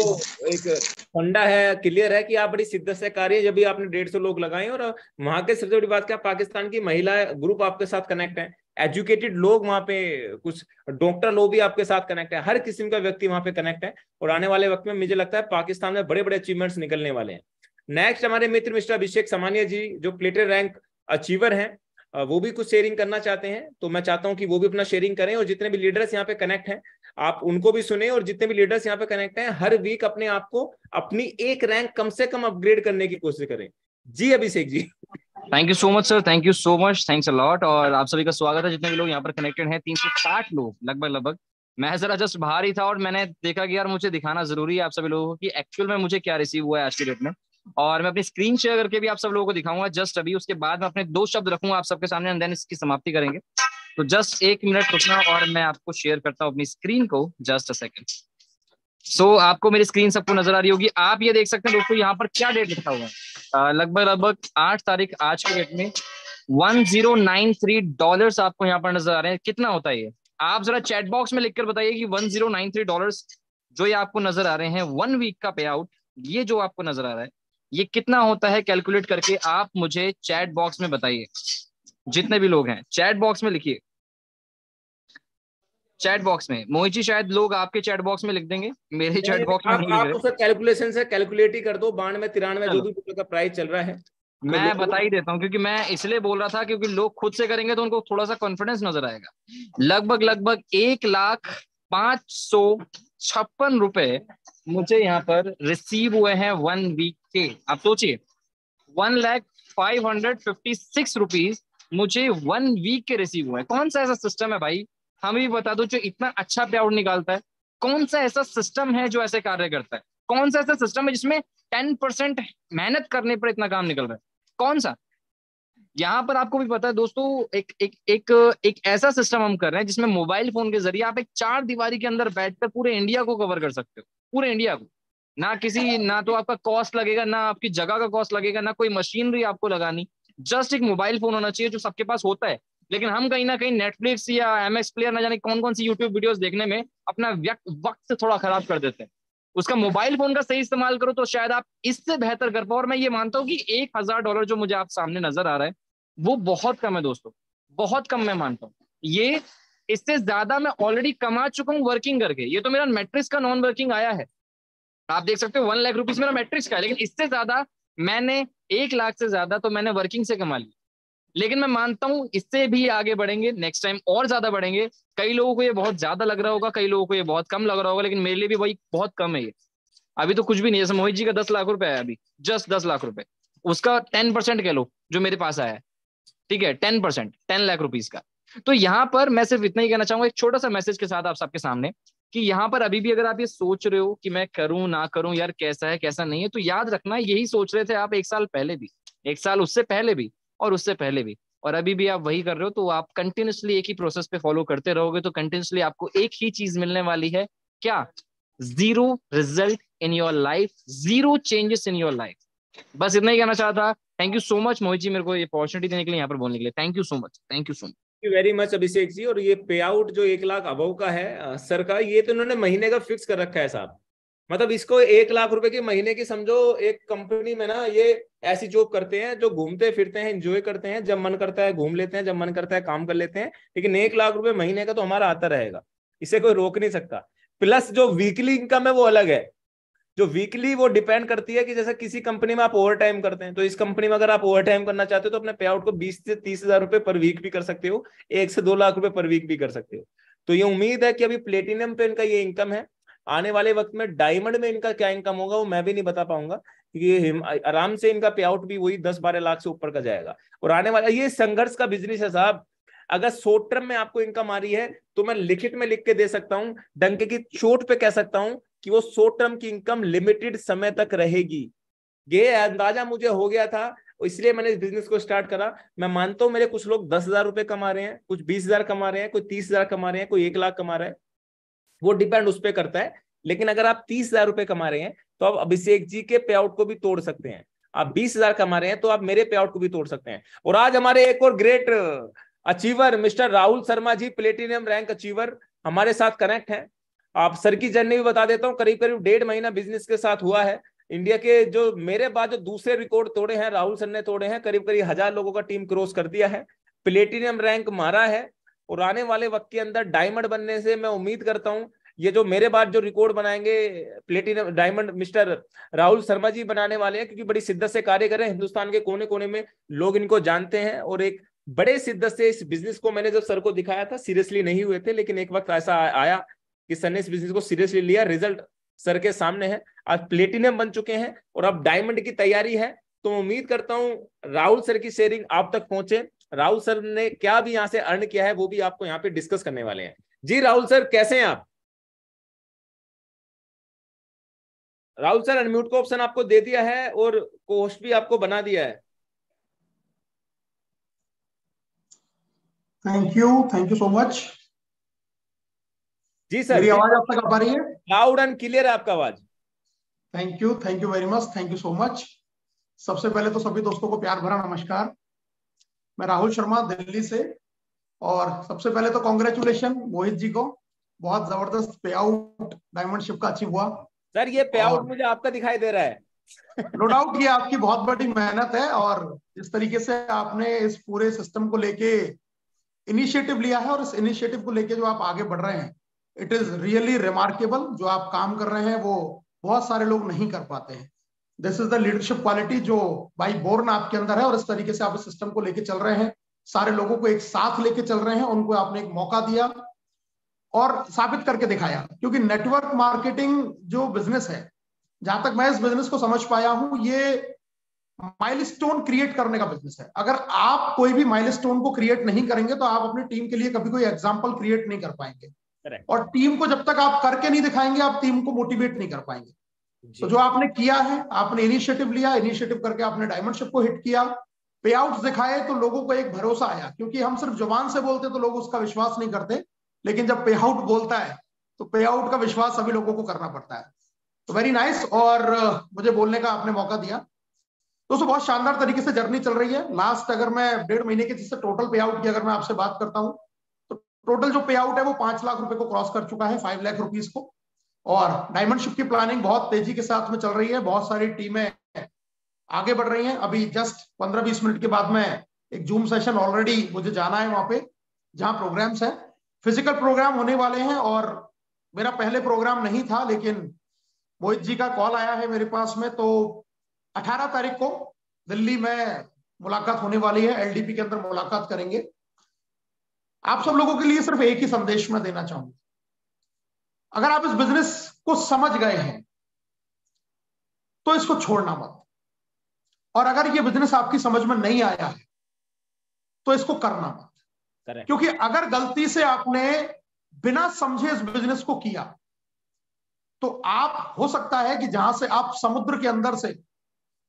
एक फंडा है क्लियर है कि आप बड़ी शिद्दत से कार्य, जब भी आपने 150 लोग लगाए, और वहां के सबसे बड़ी बात क्या, पाकिस्तान की महिला ग्रुप आपके साथ कनेक्ट है, एजुकेटेड लोग वहां पे, कुछ डॉक्टर लोग भी आपके साथ कनेक्ट है, हर किस्म का व्यक्ति वहां पे कनेक्ट है। और आने वाले वक्त में मुझे लगता है पाकिस्तान में बड़े बड़े अचीवमेंट्स निकलने वाले हैं। नेक्स्ट हमारे मित्र मिस्टर अभिषेक समानिया जी, जो प्लेटर रैंक अचीवर हैं, वो भी कुछ शेयरिंग करना चाहते हैं। तो मैं चाहता हूं कि वो भी अपना शेयरिंग करें, और जितने भी लीडर्स यहाँ पे कनेक्ट हैं आप उनको भी सुने, और जितने भी लीडर्स यहाँ पे कनेक्ट हैं हर वीक अपने आप को अपनी एक रैंक कम से कम अपग्रेड करने की कोशिश करें। जी Abhishek ji. Thank you so much sir, thank you so much, thanks a lot. और आप सभी का स्वागत है जितने भी लोग यहाँ पर कनेक्टेड हैं। 360 लोग लगभग। मैं जरा जस्ट बाहर ही था और मैंने देखा कि यार मुझे दिखाना जरूरी है आप सभी लोगों को कि एक्चुअल में मुझे क्या रिसीव हुआ है आज की डेट में। और मैं अपनी स्क्रीन शेयर करके भी आप सब लोगों को दिखाऊंगा जस्ट अभी। उसके बाद मैं अपने 2 शब्द रखूंगा आप सबके सामने, एंड देन इसकी समाप्ति करेंगे। तो जस्ट 1 मिनट रुकना और मैं आपको शेयर करता हूँ अपनी स्क्रीन को, जस्ट अ सेकंड। सो आपको मेरी स्क्रीन सबको नजर आ रही होगी। आप ये देख सकते हैं दोस्तों यहाँ पर क्या डेट लिखा हुआ है, लगभग 8 तारीख आज की डेट में $1093 आपको यहाँ पर नजर आ रहे हैं। कितना होता है ये, आप जरा चैट बॉक्स में लिखकर बताइए कि $1093 जो ये आपको नजर आ रहे हैं 1 वीक का पे आउट, ये जो आपको नजर आ रहा है ये कितना होता है, कैलकुलेट करके आप मुझे चैट बॉक्स में बताइए। जितने भी लोग हैं चैट बॉक्स में लिखिए, चैट बॉक्स में। मोहित जी शायद लोग आपके चैट बॉक्स में लिख देंगे, मेरे चैट बॉक्स में नहीं लिख रहे। आप उसे कैलकुलेशन से कैलकुलेट ही कर दो, 92-93 जो भी रुपए का प्राइस चल रहा है मैं बता ही देता हूँ, क्योंकि मैं इसलिए बोल रहा था क्योंकि लोग खुद से करेंगे तो उनको थोड़ा सा कॉन्फिडेंस नजर आएगा। लगभग 1,556,056 रुपए मुझे यहाँ पर रिसीव हुए हैं 1 वीक के। आप सोचिए 1,0556 रुपीज मुझे 1 वीक के रिसीव हुए हैं। कौन सा ऐसा सिस्टम है भाई, हमें भी बता दो, जो इतना अच्छा पे आउट निकालता है। कौन सा ऐसा सिस्टम है जो ऐसे कार्य करता है, कौन सा ऐसा सिस्टम है जिसमें 10% मेहनत करने पर इतना काम निकल रहा है, कौन सा। यहाँ पर आपको भी पता है दोस्तों, एक ऐसा सिस्टम हम कर रहे हैं जिसमें मोबाइल फोन के जरिए आप एक 4 दीवारी के अंदर बैठकर पूरे इंडिया को कवर कर सकते हो, पूरे इंडिया को। ना तो आपका कॉस्ट लगेगा, ना आपकी जगह का कॉस्ट लगेगा, ना कोई मशीनरी आपको लगानी, जस्ट एक मोबाइल फोन होना चाहिए जो सबके पास होता है। लेकिन हम कहीं ना कहीं नेटफ्लिक्स या MX प्लेयर ना जाने कौन कौन सी यूट्यूब वीडियोस देखने में अपना वक्त थोड़ा खराब कर देते हैं। उसका मोबाइल फोन का सही इस्तेमाल करो तो शायद आप इससे बेहतर कर पाओ। और मैं ये मानता हूँ कि $1,000 जो मुझे आप सामने नजर आ रहा है वो बहुत कम है दोस्तों, बहुत कम मैं मानता हूँ। ये इससे ज्यादा मैं ऑलरेडी कमा चुका हूँ वर्किंग करके। ये तो मेरा मैट्रिक्स का नॉन वर्किंग आया है, आप देख सकते हो 1 लाख रुपीज मेरा मैट्रिक्स का है। लेकिन इससे ज्यादा मैंने 1 लाख से ज्यादा तो मैंने वर्किंग से कमा लिया। लेकिन मैं मानता हूं इससे भी आगे बढ़ेंगे, नेक्स्ट टाइम और ज्यादा बढ़ेंगे। कई लोगों को ये बहुत ज्यादा लग रहा होगा, कई लोगों को ये बहुत कम लग रहा होगा, लेकिन मेरे लिए भी वही बहुत कम है। ये अभी तो कुछ भी नहीं है। जैसे मोहित जी का 10 लाख रुपए है, अभी जस्ट 10 लाख रुपए। उसका 10% कह लो जो मेरे पास आया है, ठीक है, 10%, 10 लाख रुपीज का। तो यहाँ पर मैं सिर्फ इतना ही कहना चाहूंगा, एक छोटा सा मैसेज के साथ आप सबके सामने, कि यहाँ पर अभी भी अगर आप ये सोच रहे हो कि मैं करूं ना करूं यार, कैसा है कैसा नहीं है, तो याद रखना यही सोच रहे थे आप 1 साल पहले भी, 1 साल उससे पहले भी, और उससे पहले भी, और अभी भी आप वही कर रहे हो। तो आप कंटिन्यूसली एक ही प्रोसेस पे फॉलो करते रहोगे तो कंटिन्यूसली आपको एक ही चीज मिलने वाली है, क्या? Zero result in your life, zero changes in your life. बस इतना ही कहना चाहता। Thank you so much Mohit ji, मेरे को ये अपॉर्चुनिटी देने के लिए, यहाँ पर बोलने के लिए। Thank you so much, thank you so much. Very much Abhishek ji. और ये पे आउट जो 1 लाख अबव का है सर का, ये तो उन्होंने महीने का फिक्स कर रखा है साहब। मतलब इसको 1 लाख रुपए की महीने की समझो, एक कंपनी में ना ये ऐसी जॉब करते हैं जो घूमते फिरते हैं, एंजॉय करते हैं, जब मन करता है घूम लेते हैं, जब मन करता है काम कर लेते हैं, लेकिन 1 लाख रुपए महीने का तो हमारा आता रहेगा, इसे कोई रोक नहीं सकता। प्लस जो वीकली इनकम है वो अलग है। जो वीकली वो डिपेंड करती है कि जैसे किसी कंपनी में आप ओवर टाइम करते हैं, तो इस कंपनी में अगर आप ओवर टाइम करना चाहते हो तो अपने पे आउट को 20 से 30 हजार रुपए पर वीक भी कर सकते हो, 1 से 2 लाख रुपए पर वीक भी कर सकते हो। तो ये उम्मीद है कि अभी प्लेटिनम पे इनका ये इनकम है, आने वाले वक्त में डायमंड में इनका क्या इनकम होगा वो मैं भी नहीं बता पाऊंगा, क्योंकि आराम से इनका पे आउट भी वही 10-12 लाख से ऊपर का जाएगा। और आने वाला ये संघर्ष का बिजनेस है साहब। अगर शॉर्ट टर्म में आपको इनकम आ रही है तो मैं लिखित में लिख के दे सकता हूं, डंके की चोट पे कह सकता हूं कि वो शॉर्ट टर्म की इनकम लिमिटेड समय तक रहेगी। ये अंदाजा मुझे हो गया था, इसलिए मैंने इस बिजनेस को स्टार्ट करा। मैं मानता हूं मेरे कुछ लोग 10,000 रुपए कमा रहे हैं, कुछ 20,000 कमा रहे हैं, कोई 30,000 कमा रहे हैं, कोई 1 लाख कमा रहा है, वो डिपेंड उस पर करता है। लेकिन अगर आप 30,000 रुपए कमा रहे हैं तो आप अभिषेक जी के पे आउट को भी तोड़ सकते हैं। आप 20,000 कमा रहे हैं तो आप मेरे पे आउट को भी तोड़ सकते हैं। और आज हमारे एक और great achiever mister Rahul Sharma ji, platinum rank achiever, हमारे साथ कनेक्ट है। आप सर की जर्नी भी बता देता हूँ, करीब करीब 1.5 महीना बिजनेस के साथ हुआ है। इंडिया के जो मेरे बाद जो दूसरे रिकॉर्ड तोड़े हैं राहुल सर ने तोड़े हैं, करीब करीब 1000 लोगों का टीम क्रॉस कर दिया है, प्लेटिनियम रैंक मारा है। और आने वाले वक्त के अंदर डायमंड बनने से मैं उम्मीद करता हूं ये जो मेरे बाद जो रिकॉर्ड बनाएंगे platinum diamond mister Rahul Sharma ji बनाने वाले हैं, क्योंकि बड़ी शिद्दत से कार्य कर रहे हैं। हिंदुस्तान के कोने कोने में लोग इनको जानते हैं और एक बड़े शिद्दत से इस बिजनेस को मैंने जब सर को दिखाया था, सीरियसली नहीं हुए थे, लेकिन एक वक्त ऐसा आया कि सर ने इस बिजनेस को सीरियसली लिया, रिजल्ट सर के सामने है, आज प्लेटिनम बन चुके हैं और अब डायमंड की तैयारी है। तो उम्मीद करता हूं राहुल सर की शेयरिंग आप तक पहुंचे। राहुल सर ने क्या भी यहां से अर्न किया है वो भी आपको यहाँ पे डिस्कस करने वाले हैं। जी राहुल सर कैसे हैं आप? राहुल सर अनम्यूट का ऑप्शन आपको दे दिया है और होस्ट भी आपको बना दिया है। Thank you so much. जी सर, मेरी आवाज आप तक आ पा रही है? लाउड एंड क्लियर है आपका आवाज। Thank you very much, thank you so much. सबसे पहले तो सभी दोस्तों को प्यार भरा नमस्कार। मैं राहुल शर्मा दिल्ली से, और सबसे पहले तो कॉन्ग्रेचुलेशन मोहित जी को, बहुत जबरदस्त पे आउट डायमंडशिप का अचीव हुआ। सर ये पे आउट मुझे आपका दिखाई दे रहा है। नो डाउट ये आपकी बहुत बड़ी मेहनत है, और जिस तरीके से आपने इस पूरे सिस्टम को लेके इनिशिएटिव लिया है और इस इनिशिएटिव को लेके जो आप आगे बढ़ रहे हैं, इट इज रियली रिमार्केबल। जो आप काम कर रहे हैं वो बहुत सारे लोग नहीं कर पाते हैं। This is the leadership quality जो बाई बोर्न आपके अंदर है, और इस तरीके से आप इस सिस्टम को लेके चल रहे हैं, सारे लोगों को एक साथ लेके चल रहे हैं, उनको आपने एक मौका दिया और साबित करके दिखाया। क्योंकि नेटवर्क मार्केटिंग जो बिजनेस है, जहां तक मैं इस बिजनेस को समझ पाया हूं, ये माइलस्टोन क्रिएट करने का बिजनेस है। अगर आप कोई भी माइलस्टोन को क्रिएट नहीं करेंगे तो आप अपनी टीम के लिए कभी कोई एग्जांपल क्रिएट नहीं कर पाएंगे। और टीम को जब तक आप करके नहीं दिखाएंगे, आप टीम को मोटिवेट नहीं कर पाएंगे। तो जो आपने किया है, आपने इनिशिएटिव लिया, इनिशिएटिव करके आपने डायमंडशिप को हिट किया, पे आउट्स दिखाए, तो लोगों को एक भरोसा आया। क्योंकि हम सिर्फ जुबान से बोलते तो लोग उसका विश्वास नहीं करते, लेकिन जब पे आउट बोलता है तो पे आउट का विश्वास सभी लोगों को करना पड़ता है। तो वेरी नाइस, और मुझे बोलने का आपने मौका दिया। दोस्तों बहुत शानदार तरीके से जर्नी चल रही है। लास्ट अगर मैं 1.5 महीने के जिससे टोटल पे आउट की अगर मैं आपसे बात करता हूं, तो टोटल जो पे आउट है वो 5 लाख रुपए को क्रॉस कर चुका है, 5 लाख रुपीज को। और डायमंडशिप की प्लानिंग बहुत तेजी के साथ में चल रही है, बहुत सारी टीमें आगे बढ़ रही हैं। अभी जस्ट 15-20 मिनट के बाद में एक जूम सेशन ऑलरेडी मुझे जाना है वहां पे, जहां प्रोग्राम्स है, फिजिकल प्रोग्राम होने वाले हैं। और मेरा पहले प्रोग्राम नहीं था, लेकिन मोहित जी का कॉल आया है मेरे पास में, तो 18 तारीख को दिल्ली में मुलाकात होने वाली है, एलडीपी के अंदर मुलाकात करेंगे। आप सब लोगों के लिए सिर्फ एक ही संदेश मैं देना चाहूंगा, अगर आप इस बिजनेस को समझ गए हैं तो इसको छोड़ना मत। और अगर ये बिजनेस आपकी समझ में नहीं आया है तो इसको करना मत, क्योंकि अगर गलती से आपने बिना समझे इस बिजनेस को किया तो आप, हो सकता है कि जहां से आप समुद्र के अंदर से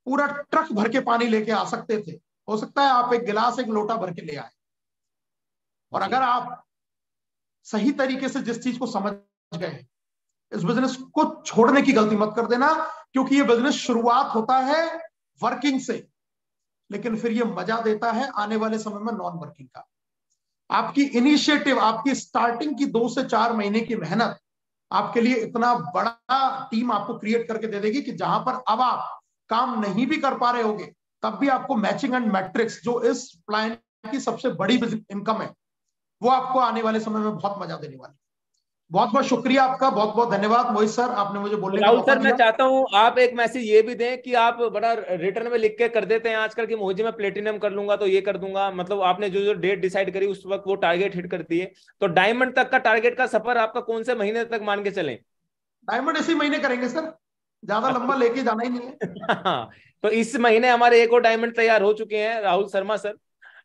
पूरा ट्रक भर के पानी लेके आ सकते थे, हो सकता है आप एक गिलास एक लोटा भर के ले आए। और अगर आप सही तरीके से जिस चीज को समझ गए, इस बिजनेस को छोड़ने की गलती मत कर देना, क्योंकि ये बिजनेस शुरुआत होता है वर्किंग से, लेकिन फिर ये मजा देता है आने वाले समय में नॉन वर्किंग का। आपकी इनिशिएटिव, आपकी स्टार्टिंग की 2 से 4 महीने की मेहनत आपके लिए इतना बड़ा टीम आपको क्रिएट करके दे देगी कि जहां पर अब आप काम नहीं भी कर पा रहे होगे, तब भी आपको मैचिंग एंड मैट्रिक्स, जो इस प्लान की सबसे बड़ी इनकम है, वो आपको आने वाले समय में बहुत मजा देने वाली है। बहुत बहुत शुक्रिया आपका, बहुत बहुत धन्यवाद मोहित सर, आपने मुझे बोलने का राहुल मौका सर, मैं दिया। चाहता हूं आप एक मैसेज ये भी दें कि आप बड़ा रिटर्न में लिख के कर देते हैं आजकल कि मोहित जी मैं प्लेटिनम कर लूंगा तो ये कर दूंगा, मतलब आपने जो जो डेट डिसाइड करी उस वक्त वो टारगेट हिट करती है। तो डायमंड तक का टारगेट का सफर आपका कौन से महीने तक मान के चलें? डायमंड इसी महीने करेंगे सर, ज्यादा लंबा लेके जाना ही नहीं है। तो इस महीने हमारे एक और डायमंड तैयार हो चुके हैं, राहुल शर्मा सर,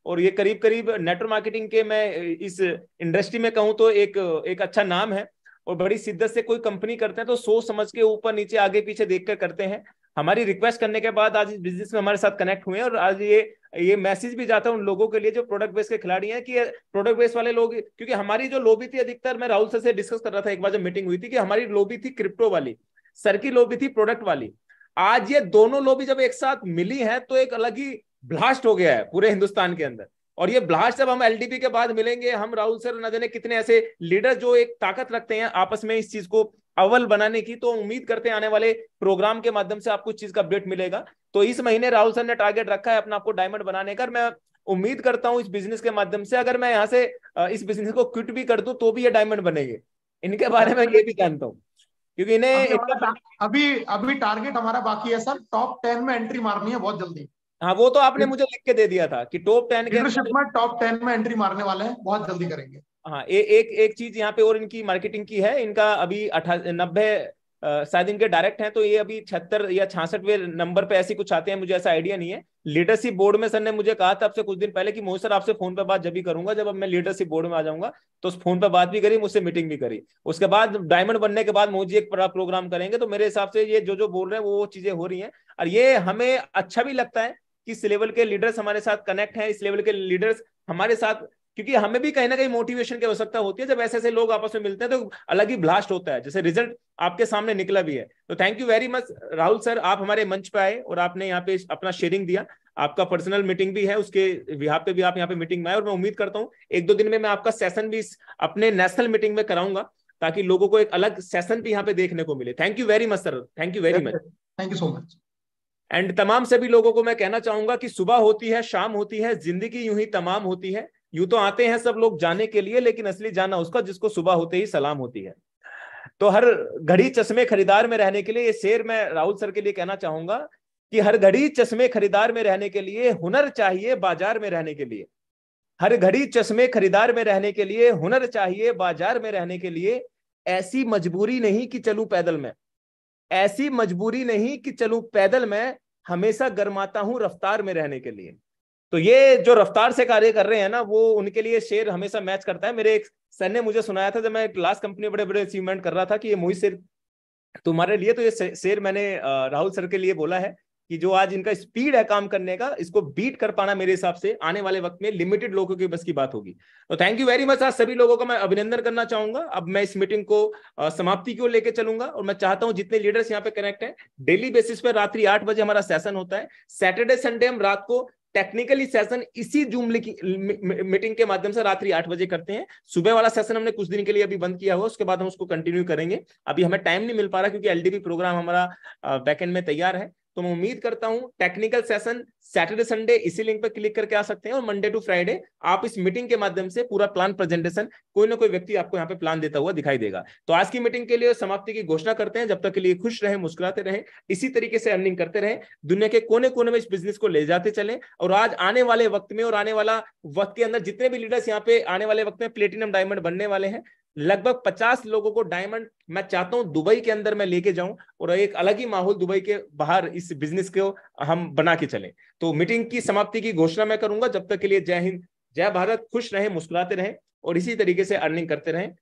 और ये करीब करीब नेटवर्क मार्केटिंग के, मैं इस इंडस्ट्री में कहूँ तो एक अच्छा नाम है, और बड़ी शिद्दत से कोई कंपनी करते हैं तो सोच समझ के ऊपर नीचे आगे पीछे देख कर करते हैं। हमारी रिक्वेस्ट करने के बाद आज इस बिजनेस में हमारे साथ कनेक्ट हुए हैं, और आज ये मैसेज भी जाता है उन लोगों के लिए जो प्रोडक्ट बेस के खिलाड़ी हैं, कि प्रोडक्ट बेस वाले लोग, क्योंकि हमारी जो लॉबी थी अधिकतर, मैं राहुल सर से डिस्कस कर रहा था एक बार जब मीटिंग हुई थी, कि हमारी लॉबी थी क्रिप्टो वाली, सर की लॉबी थी प्रोडक्ट वाली। आज ये दोनों लॉबी जब एक साथ मिली है तो एक अलग ही ब्लास्ट हो गया है पूरे हिंदुस्तान के अंदर। और ये ब्लास्ट जब हम एलडीपी के बाद मिलेंगे, हम राहुल सर न जाने कितने ऐसे लीडर जो एक ताकत रखते हैं आपस में इस चीज को अव्वल बनाने की, तो उम्मीद करते हैं आने वाले प्रोग्राम के माध्यम से आपको इस चीज का अपडेट मिलेगा। तो इस महीने राहुल सर ने टारगेट रखा है अपना आपको डायमंड बनाने का। मैं उम्मीद करता हूं इस बिजनेस के माध्यम से, अगर मैं यहाँ से इस बिजनेस को क्विट भी कर दूं तो भी ये डायमंड बनेंगे। इनके बारे में ये भी जानता हूँ, क्योंकि अभी टारगेट हमारा बाकी है सर, टॉप 10 में एंट्री मारनी है बहुत जल्दी। हाँ, वो तो आपने मुझे लिख के दे दिया था कि टॉप 10 के लीडरशिप में टॉप 10 में एंट्री मारने वाले हैं, बहुत जल्दी करेंगे। हाँ, एक चीज यहाँ पे और इनकी मार्केटिंग की है, इनका अभी 90 शायद इनके डायरेक्ट हैं, तो ये अभी 76 या 66वें नंबर पे ऐसी कुछ आते हैं, मुझे ऐसा आइडिया नहीं है। लीडरशिप बोर्ड में सर ने मुझे कहा था आपसे कुछ दिन पहले कि मोहित सर आपसे फोन पे बात जब भी करूंगा जब अब मैं लीडरशिप बोर्ड में आ जाऊंगा, तो उस फोन पे बात भी करी, मुझसे मीटिंग भी करी। उसके बाद डायमंड बनने के बाद मोहित जी एक बड़ा प्रोग्राम करेंगे। तो मेरे हिसाब से ये जो बोल रहे हैं वो चीजें हो रही हैं, और ये हमें अच्छा भी लगता है कि इस लेवल के लीडर्स हमारे साथ कनेक्ट हैं, इस लेवल के लीडर्स हमारे साथ, क्योंकि हमें भी कहीं ना कहीं मोटिवेशन की आवश्यकता होती है। जब ऐसे ऐसे लोग आपस में मिलते हैं तो अलग ही ब्लास्ट होता है, जैसे रिजल्ट आपके सामने निकला भी है। तो thank you very much Rahul sir, आप हमारे मंच पे आए और आपने यहाँ पे अपना शेयरिंग दिया। आपका पर्सनल मीटिंग भी है, उसके यहाँ पे भी आप यहाँ पे मीटिंग में आए, और मैं उम्मीद करता हूँ 1-2 दिन में मैं आपका सेशन भी अपने नेशनल मीटिंग में कराऊंगा, ताकि लोगों को एक अलग सेशन भी यहाँ पे देखने को मिले। Thank you very much sir, thank you very much, thank you so much. And तमाम सभी लोगों को मैं कहना चाहूंगा कि सुबह होती है, शाम होती है, जिंदगी यूं ही तमाम होती है। यूं तो आते हैं सब लोग जाने के लिए, लेकिन असली जाना उसका जिसको सुबह होते ही सलाम होती है। तो हर घड़ी चश्मे खरीदार में रहने के लिए, ये शेर मैं राहुल सर के लिए कहना चाहूंगा कि हर घड़ी चश्मे खरीदार में रहने के लिए हुनर चाहिए बाजार में रहने के लिए। हर घड़ी चश्मे खरीदार में रहने के लिए हुनर चाहिए बाजार में रहने के लिए। ऐसी मजबूरी नहीं कि चलूं पैदल में, ऐसी मजबूरी नहीं कि चलूं पैदल में, हमेशा गर्माता हूं रफ्तार में रहने के लिए। तो ये जो रफ्तार से कार्य कर रहे हैं ना, वो उनके लिए शेर हमेशा मैच करता है। मेरे एक सर ने मुझे सुनाया था जब मैं लास्ट कंपनी बड़े बड़े अचीवमेंट कर रहा था कि ये मोहित शेर तुम्हारे लिए, तो ये शेर मैंने राहुल सर के लिए बोला है कि जो आज इनका स्पीड है काम करने का, इसको बीट कर पाना मेरे हिसाब से आने वाले वक्त में लिमिटेड लोगों की बस की बात होगी। तो थैंक यू वेरी मच, आज सभी लोगों का मैं अभिनंदन करना चाहूंगा। अब मैं इस मीटिंग को समाप्ति की ओर लेके चलूंगा, और मैं चाहता हूं जितने लीडर्स यहाँ पे कनेक्ट हैं, डेली बेसिस पे रात्रि 8 बजे हमारा सेशन होता है। सैटरडे संडे हम रात को टेक्निकली सेशन इसी जूम मीटिंग के माध्यम से रात्रि 8 बजे करते हैं। सुबह वाला सेशन हमने कुछ दिन के लिए अभी बंद किया हुआ, उसके बाद हम उसको कंटिन्यू करेंगे। अभी हमें टाइम नहीं मिल पा रहा क्योंकि एलडीबी प्रोग्राम हमारा बैकएंड में तैयार है। तो मैं उम्मीद करता हूं टेक्निकल सेशन सैटरडे संडे इसी लिंक पर क्लिक करके आ सकते हैं, और मंडे टू फ्राइडे आप इस मीटिंग के माध्यम से पूरा प्लान प्रेजेंटेशन कोई ना कोई व्यक्ति आपको यहाँ पे प्लान देता हुआ दिखाई देगा। तो आज की मीटिंग के लिए समाप्ति की घोषणा करते हैं। जब तक के लिए खुश रहे, मुस्कुराते रहे, इसी तरीके से अर्निंग करते रहे, दुनिया के कोने कोने में इस बिजनेस को ले जाते चले। और आज आने वाले वक्त में और आने वाला वक्त के अंदर जितने भी लीडर्स यहाँ पे आने वाले वक्त में प्लेटिनम डायमंड बनने वाले हैं, लगभग 50 लोगों को डायमंड मैं चाहता हूं दुबई के अंदर मैं लेके जाऊं और एक अलग ही माहौल दुबई के बाहर इस बिजनेस को हम बना के चलें। तो मीटिंग की समाप्ति की घोषणा मैं करूंगा। जब तक के लिए जय हिंद, जय भारत, खुश रहें, मुस्कुराते रहें और इसी तरीके से अर्निंग करते रहें।